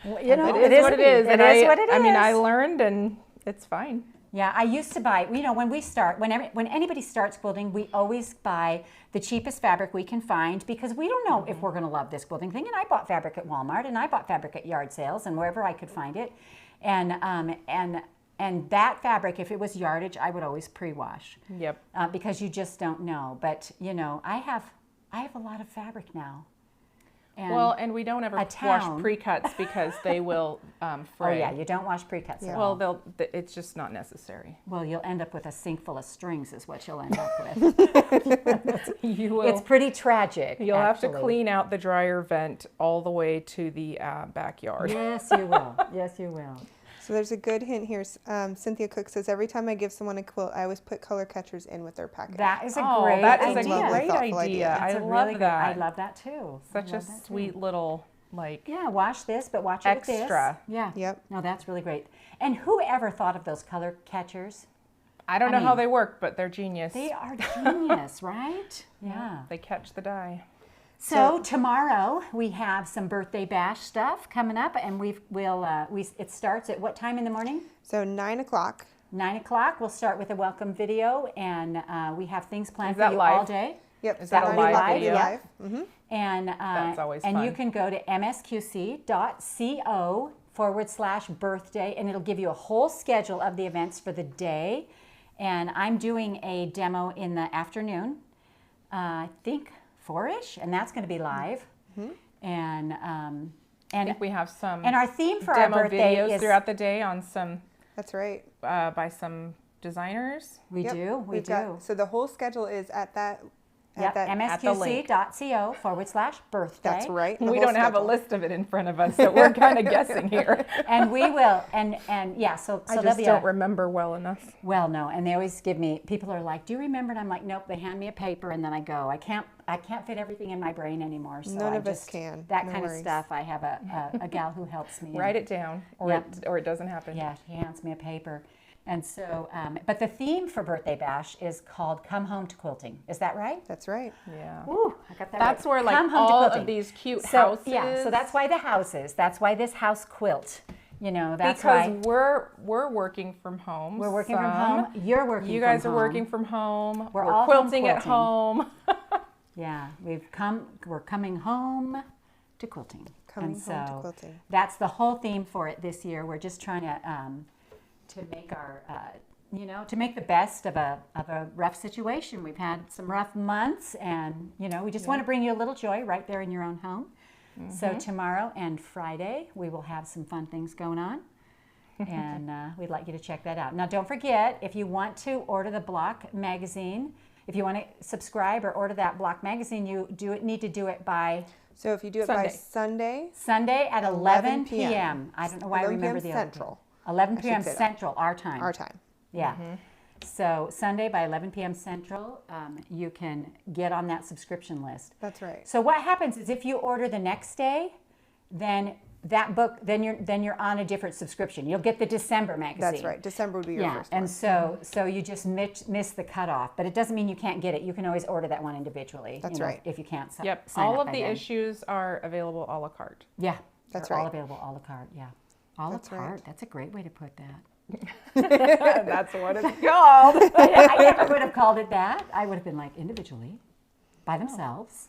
It is what it is. It is what it is. I mean, I learned, and It's fine. Yeah, I used to buy, when we start, when anybody starts quilting, we always buy the cheapest fabric we can find because we don't know if we're going to love this quilting thing. And I bought fabric at Walmart and I bought fabric at yard sales and wherever I could find it. And that fabric, if it was yardage, I would always pre-wash. Yep. Because you just don't know. But, I have a lot of fabric now. And we don't ever wash pre-cuts because they will fray. Oh yeah, you don't wash pre-cuts at all. Well, it's just not necessary. Well, you'll end up with a sink full of strings is what you'll end up with. You will. It's pretty tragic. You'll have to clean out the dryer vent all the way to the backyard. Yes, you will. Yes, you will. So there's a good hint here. Cynthia Cook says, every time I give someone a quilt, I always put color catchers in with their package. That is a great idea. Great idea. I love that. I love that too. Such a sweet little, Yeah, wash this, but watch it with this. Extra. Yeah. Yep. No, that's really great. And whoever thought of those color catchers? I don't know how they work, but they're genius. They are genius, right? Yeah. They catch the dye. So tomorrow we have some birthday bash stuff coming up, and it starts at what time in the morning? So 9 o'clock. 9 o'clock. We'll start with a welcome video, and we have things planned for you live? all day. Yep. Is that a live video? Live. Mm-hmm. And that's always and fun. you can go to msqc.co/birthday, and it'll give you a whole schedule of the events for the day. And I'm doing a demo in the afternoon, I think 4-ish, and that's going to be live. Mm-hmm. And I think we have some and our theme for demo our birthday videos is throughout the day on some. That's right. By some designers. We do. So the whole schedule is at that. Yep, msqc.co/birthday. That's right. We don't have a list of it in front of us, so we're kind of guessing here. And we will, and yeah, so I just don't remember well enough. Well, no, and they always give me, people are like, do you remember? And I'm like, nope, they hand me a paper and then I go. I can't fit everything in my brain anymore. So None of us can. That kind of stuff, I have a gal who helps me. Write it down, or it doesn't happen. Yeah, she hands me a paper. And so, but the theme for Birthday Bash is called Come Home to Quilting. Is that right? That's right. Yeah. Ooh, I got that That's right. where Come home all to quilting. of these cute houses. houses. So that's why the houses. That's why this house quilt. That's because why we're working from home. we're working from home. You're working from home. You guys are working from home. We're all quilting at home. Yeah, we're coming home to quilting. Coming home to quilting. That's the whole theme for it this year. We're just trying to make our to make the best of a rough situation. We've had some rough months, and we just want to bring you a little joy right there in your own home. Mm-hmm. So tomorrow and Friday we will have some fun things going on, and we'd like you to check that out. Now, don't forget, if you want to order the Block magazine, if you want to subscribe or order that Block magazine, you need to do it by. So if you do it by Sunday at 11 p.m. I don't know why I remember the Central. 11 p.m. Central, our time. Our time. Yeah. Mm-hmm. So Sunday by 11 p.m. Central, you can get on that subscription list. That's right. So what happens is if you order the next day, then that book, then you're on a different subscription. You'll get the December magazine. That's right. December would be your first one. And so you just miss the cutoff, but it doesn't mean you can't get it. You can always order that one individually. That's right. If you can't sign Yep. sign all up of by the then. issues are available a la carte. Yeah. That's They're right. all available a la carte. Yeah. A la That's carte. right. That's a great way to put that. That's what it's called. I never would have called it that. I would have been like individually, by themselves,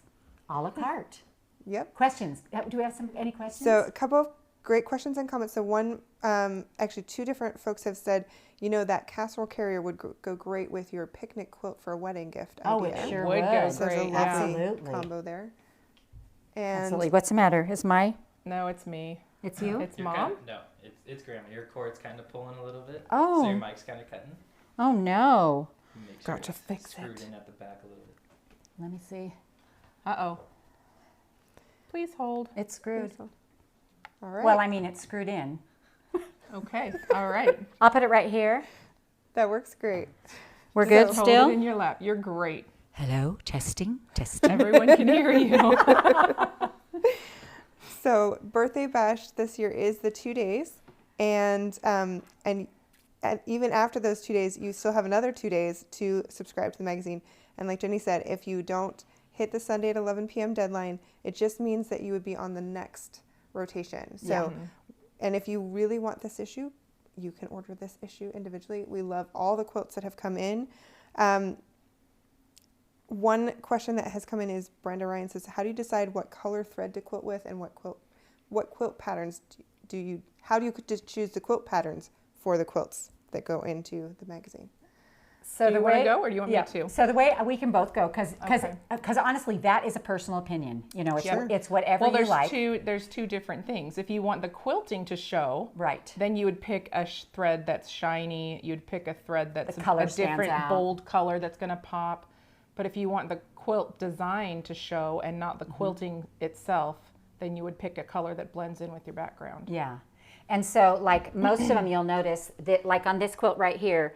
a la carte. Yep. Questions? Do we have any questions? So a couple of great questions and comments. So one, actually two different folks have said, that casserole carrier would go great with your picnic quilt for a wedding gift idea. Oh, it sure would would. go So there's a great. lovely Absolutely. combo there. And Absolutely. What's the matter? Is No, it's me. It's you? It's Mom. No, it's Grandma. Your cord's kind of pulling a little bit. Oh. So your mic's kind of cutting. Oh, no. Make Got to it's fix screwed it. in at the back a little bit. Let me see. Uh-oh. Please hold. It's screwed. all right. Well, I mean, it's screwed in. Okay. All right. I'll put it right here. that works great. We're good Hold still? it in your lap. You're great. Hello? Testing? Everyone can hear you. So Birthday Bash this year is the 2 days, and even after those 2 days, you still have another 2 days to subscribe to the magazine. And like Jenny said, if you don't hit the Sunday at 11 p.m. deadline, it just means that you would be on the next rotation. So, and if you really want this issue, you can order this issue individually. We love all the quilts that have come in. One question that has come in is Brenda Ryan says, how do you decide what color thread to quilt with, and what quilt patterns how do you choose the quilt patterns for the quilts that go into the magazine? So do you want to go, or do you want me to? So the way we can both go, because honestly, that is a personal opinion. You know, it's whatever you like. There's two different things. If you want the quilting to show, right, then you would pick a thread that's shiny. You'd pick a thread that's a different, bold color that's going to pop. But if you want the quilt design to show and not the quilting itself, then you would pick a color that blends in with your background. Yeah. And so, like most of them, you'll notice that, like on this quilt right here,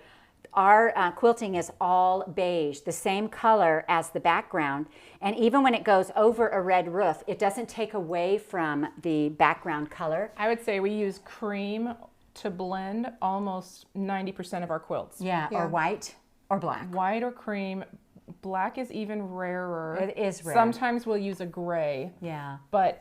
our quilting is all beige, the same color as the background. And even when it goes over a red roof, it doesn't take away from the background color. I would say we use cream to blend almost 90% of our quilts. Yeah, or white or black. White or cream. Black is even rarer. It is rare. Sometimes we'll use a gray. Yeah. But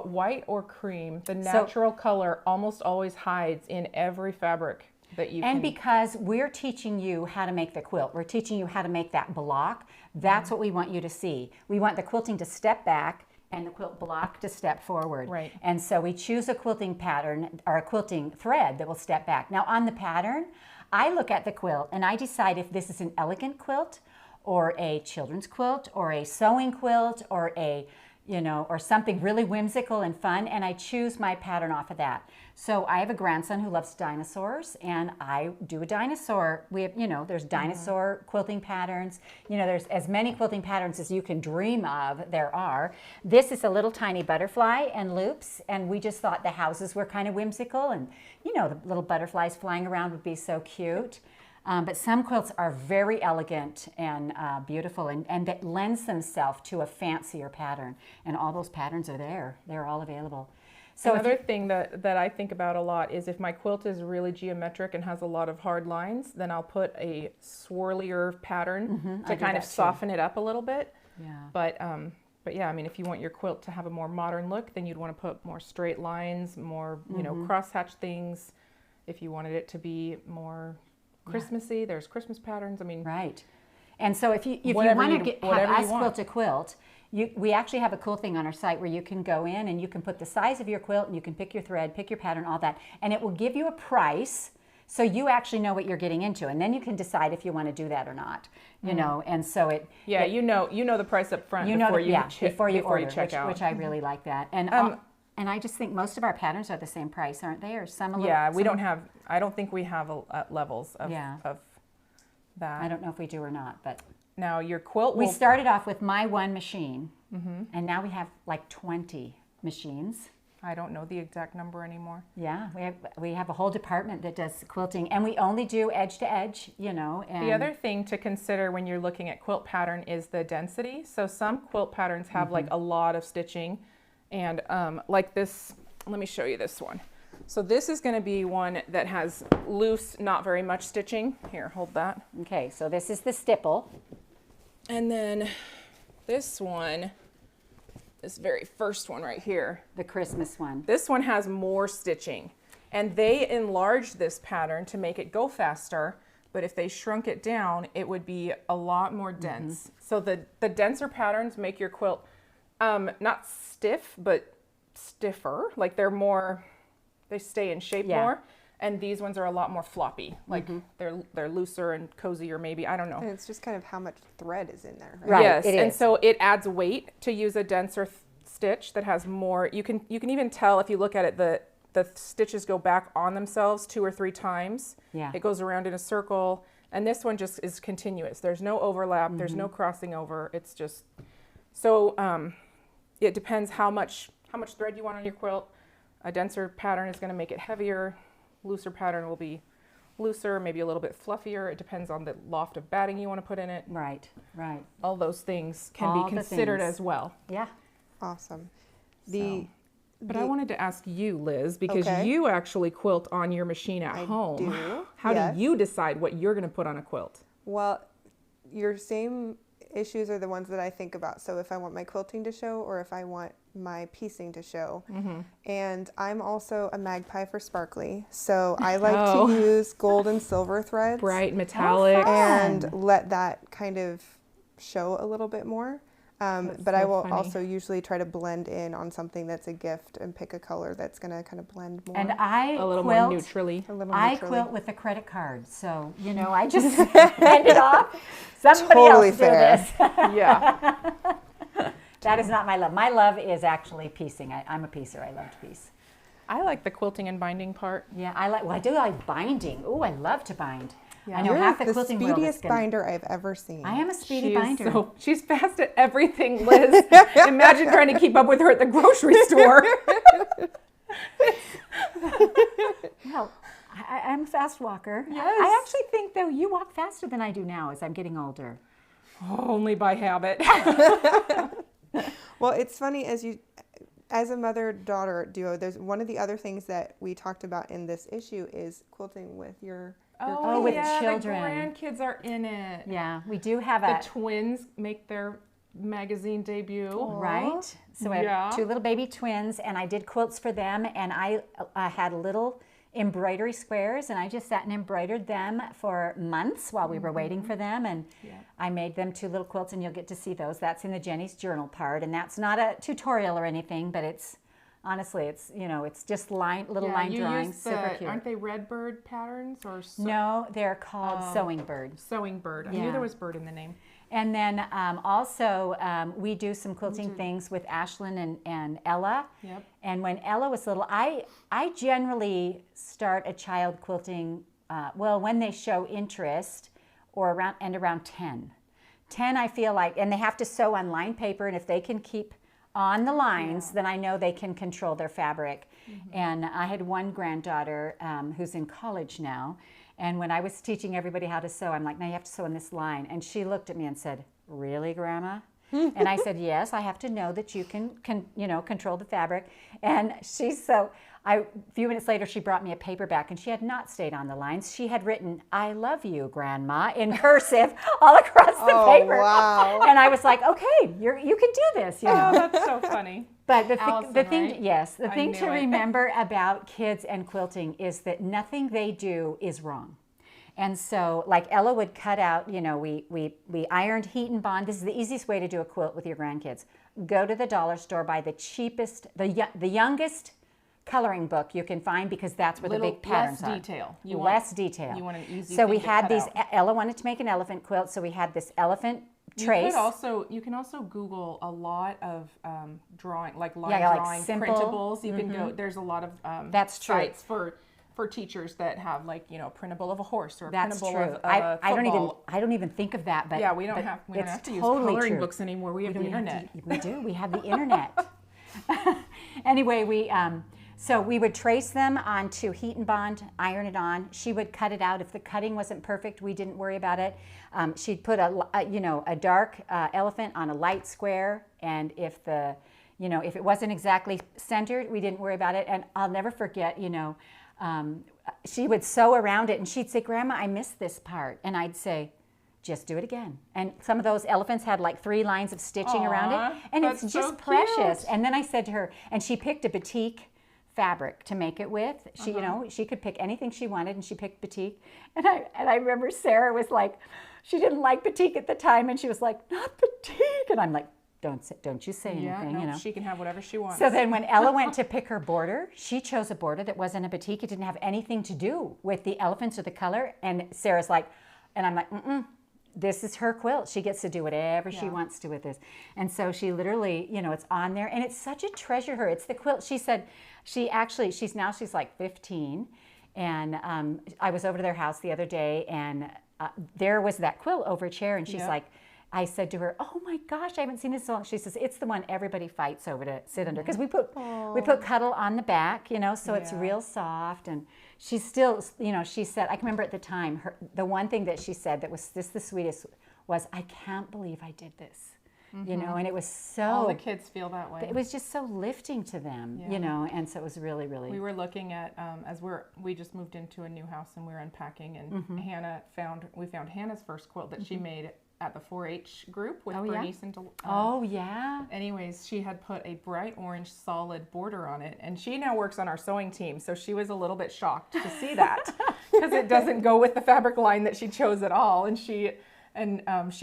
white or cream, the natural color almost always hides in every fabric that you can. Because we're teaching you how to make the quilt, we're teaching you how to make that block. That's what we want you to see. We want the quilting to step back and the quilt block to step forward. Right. And so we choose a quilting pattern or a quilting thread that will step back. Now on the pattern, I look at the quilt and I decide if this is an elegant quilt, or a children's quilt, or a sewing quilt, or or something really whimsical and fun, and I choose my pattern off of that. So I have a grandson who loves dinosaurs, and I do a dinosaur. We have, there's dinosaur quilting patterns. There's as many quilting patterns as you can dream of, there are. This is a little tiny butterfly and loops, and we just thought the houses were kind of whimsical, and the little butterflies flying around would be so cute. But some quilts are very elegant and beautiful, and that lends themselves to a fancier pattern. And all those patterns are there. They're all available. So another thing that I think about a lot is if my quilt is really geometric and has a lot of hard lines, then I'll put a swirlier pattern to kind of soften it up a little bit. Yeah. But yeah, I mean, if you want your quilt to have a more modern look, then you'd want to put more straight lines, more crosshatch things. If you wanted it to be more Christmassy, there's Christmas patterns. I mean, right. And so if you want to have us quilt a quilt, we actually have a cool thing on our site where you can go in and you can put the size of your quilt and you can pick your thread, pick your pattern, all that, and it will give you a price, so you actually know what you're getting into, and then you can decide if you want to do that or not. And so you know the price up front before you order, check out, which I really like that. And and I just think most of our patterns are the same price, aren't they? Or some a little. Yeah, I don't think we have levels of that. I don't know if we do or not, but now your quilt. We started off with my one machine, and now we have like 20 machines. I don't know the exact number anymore. Yeah, we have a whole department that does quilting, and we only do edge to edge, And the other thing to consider when you're looking at quilt pattern is the density. So some quilt patterns have like a lot of stitching. And like this, let me show you this one. So this is going to be one that has loose, not very much stitching. Here, hold that. Okay, so this is the stipple. And then this one, this very first one right here. The Christmas one. This one has more stitching. And they enlarged this pattern to make it go faster. But if they shrunk it down, it would be a lot more dense. So the denser patterns make your quilt not stiff, but stiffer. Like they stay in shape more. And these ones are a lot more floppy. Like they're looser and cozier, maybe. I don't know. And it's just kind of how much thread is in there, right? Right, yes, it and is. so it adds weight to use a denser stitch that has more. You can even tell if you look at it, the stitches go back on themselves 2 or 3 times. Yeah. It goes around in a circle. And this one just is continuous. There's no overlap. There's no crossing over. It's just so. It depends how much thread you want on your quilt. A denser pattern is going to make it heavier. Looser pattern will be looser, maybe a little bit fluffier. It depends on the loft of batting you want to put in it. Right. All those things can be considered as well. Yeah. Awesome. But I wanted to ask you, Liz, because you actually quilt on your machine at home. Do. How do you decide what you're going to put on a quilt? Well, your same issues are the ones that I think about. So if I want my quilting to show or if I want my piecing to show. And I'm also a magpie for sparkly. So I like to use gold and silver threads. Bright metallic. And let that kind of show a little bit more. But I will also usually try to blend in on something that's a gift and pick a color that's going to kind of blend more. And I a little quilt, more neutrally. I quilt with a credit card, so I just hand it off. Somebody Totally else fair. do this. Yeah. That is not my love. My love is actually piecing. I'm a piecer. I love to piece. I like the quilting and binding part. Yeah, I do like binding. Oh, I love to bind. Yeah. I know You're half the the quilting world is speediest gonna- binder I've ever seen. I am a speedy binder. She's fast at everything, Liz. Imagine trying to keep up with her at the grocery store. Well, I'm a fast walker. Yes. I actually think, though, you walk faster than I do now as I'm getting older. Only by habit. Well, it's funny as a mother-daughter duo, there's one of the other things that we talked about in this issue is quilting with your Oh, with yeah, children. The grandkids are in it. Yeah, we do have The a... twins make their magazine debut. Right. So I Yeah. have two little baby twins, and I did quilts for them, and I had little embroidery squares, and I just sat and embroidered them for months while we were waiting for them, and I made them two little quilts, and you'll get to see those. That's in the Jenny's Journal part, and that's not a tutorial or anything, but it's honestly, it's it's just little line you drawings, use super cute. Aren't they red bird patterns or No, they're called sewing birds. sewing bird? I Yeah. knew there was bird in the name. And then also we do some quilting things with Ashlyn and Ella. Yep. And when Ella was little, I generally start a child quilting, when they show interest or around 10. 10 I feel like, and they have to sew on lined paper, and if they can keep on the lines, then I know they can control their fabric. And I had one granddaughter who's in college now, and when I was teaching everybody how to sew, I'm like, now you have to sew in this line. And she looked at me and said, really, Grandma? And I said, yes, I have to know that you can control the fabric. And a few minutes later, she brought me a paperback, and she had not stayed on the lines. She had written, I love you, Grandma, in cursive all across the paper. Wow. And I was like, okay, you can do this. Oh, that's so funny. But Allison, the thing, right? yes, the I thing knew to it. remember about kids and quilting is that nothing they do is wrong. And so, like Ella would cut out, we ironed heat and bond. This is the easiest way to do a quilt with your grandkids. Go to the dollar store, buy the cheapest, the youngest coloring book you can find, because that's where the big patterns are. Less detail. Less detail. You want an easy So thing we to had cut these. out. Ella wanted to make an elephant quilt, so we had this elephant trace. You can also Google a lot of drawing, like line Yeah, like drawing simple. printables. You can go. There's a lot of That's true. sites for teachers that have a printable of a horse or a That's printable true. of a football. I don't even think of that. But Yeah, we don't but have to it's use totally coloring true. books anymore. We have the don't even internet. we do. We have the internet. Anyway, so we would trace them onto heat and bond, iron it on. She would cut it out. If the cutting wasn't perfect, we didn't worry about it. She'd put a dark elephant on a light square, and if if it wasn't exactly centered, we didn't worry about it. And I'll never forget, she would sew around it, and she'd say, Grandma, I missed this part. And I'd say, just do it again. And some of those elephants had like 3 lines of stitching around it, and it's that's just so precious. cute. And then I said to her, and she picked a batik fabric to make it with. She, she could pick anything she wanted, and she picked batik. And I remember Sarah was like, she didn't like batik at the time, and she was like, not batik. And I'm like, don't you say anything, Yeah, no, she can have whatever she wants. So then when Ella went to pick her border, she chose a border that wasn't a batik. It didn't have anything to do with the elephants or the color. And Sarah's like, and I'm like, this is her quilt. She gets to do whatever she wants to with this. And so she literally, it's on there, and it's such a treasure to her. It's the quilt. She said, she's like 15. And I was over to their house the other day, and there was that quilt over a chair, and she's like, I said to her, oh my gosh, I haven't seen this so long. She says, it's the one everybody fights over to sit under. Because we put cuddle on the back, so it's real soft. And she's still, she said, I can remember at the time, the one thing that she said that was just the sweetest was, I can't believe I did this. And it was so... All the kids feel that way. It was just so lifting to them, and so it was really, really... We were looking at, we just moved into a new house and we were unpacking, and we found Hannah's first quilt that she made at the 4-H group with Oh, yeah? Bernice and Oh, yeah. anyways, she had put a bright orange solid border on it, and she now works on our sewing team, so she was a little bit shocked to see that because it doesn't go with the fabric line that she chose at all. And she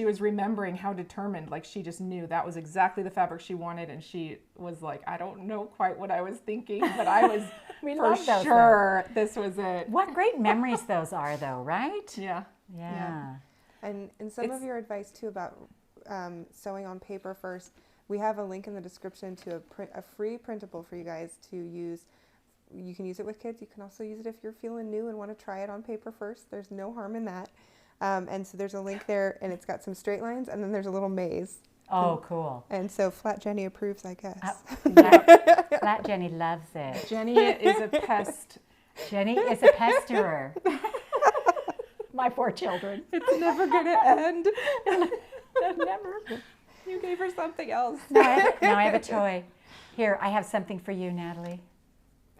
was remembering how determined, like she just knew that was exactly the fabric she wanted, and she was like, I don't know quite what I was thinking, but I was We for love those, sure this was it. What great memories those are, though, right? Yeah. Yeah. And some of your advice too about sewing on paper first, we have a link in the description to a free printable for you guys to use. You can use it with kids. You can also use it if you're feeling new and want to try it on paper first. There's no harm in that. And so there's a link there, and it's got some straight lines, and then there's a little maze. Oh, cool. And so Flat Jenny approves, I guess. Flat Jenny loves it. Jenny is a pest. Jenny is a pesterer. My poor children. It's never gonna end. Never. You gave her something else. Now I have a toy. Here, I have something for you, Natalie.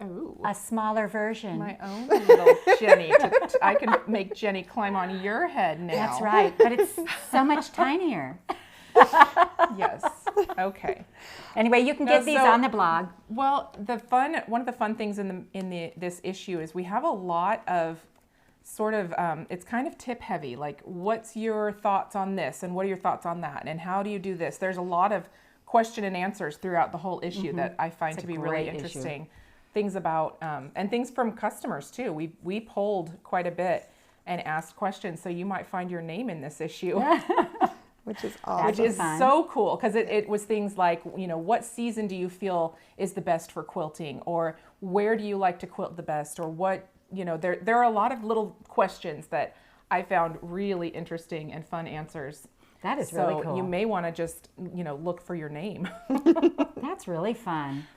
Ooh. A smaller version. My own little Jenny. I can make Jenny climb on your head now. That's right, but it's so much tinier. Yes. Okay. Anyway, you can get these on the blog. Well, one of the fun things in this issue is we have a lot of sort of, it's kind of tip heavy, like what's your thoughts on this and what are your thoughts on that and how do you do this? There's a lot of question and answers throughout the whole issue that I find to be really interesting. Issue. Things about, and things from customers too. We polled quite a bit and asked questions, so you might find your name in this issue. Which is awesome. Which is so cool because it was things like, what season do you feel is the best for quilting, or where do you like to quilt the best, or what, there are a lot of little questions that I found really interesting and fun answers. That is really cool. So you may want to just, look for your name. That's really fun.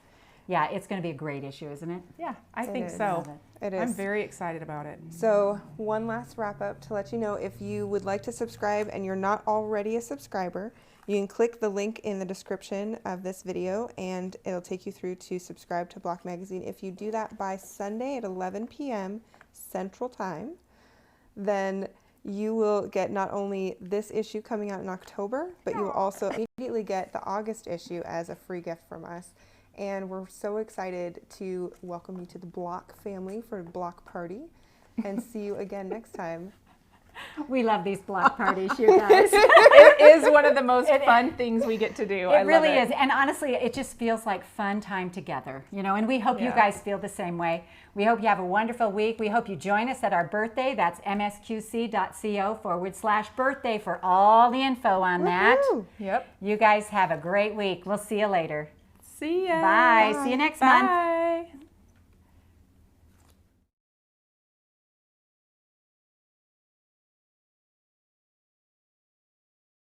Yeah, it's going to be a great issue, isn't it? Yeah, I think is. so. It is. I'm very excited about it. So one last wrap up to let you know, if you would like to subscribe and you're not already a subscriber, you can click the link in the description of this video and it'll take you through to subscribe to Block Magazine. If you do that by Sunday at 11 p.m. Central Time, then you will get not only this issue coming out in October, but you will also immediately get the August issue as a free gift from us. And we're so excited to welcome you to the Block family for a Block party and see you again next time. We love these block parties, you guys. It is one of the most fun things we get to do. It really is. And honestly, it just feels like fun time together, and we hope you guys feel the same way. We hope you have a wonderful week. We hope you join us at our birthday. That's msqc.co/birthday for all the info on that. Yep. You guys have a great week. We'll see you later. See ya. Bye. See you next month. Bye.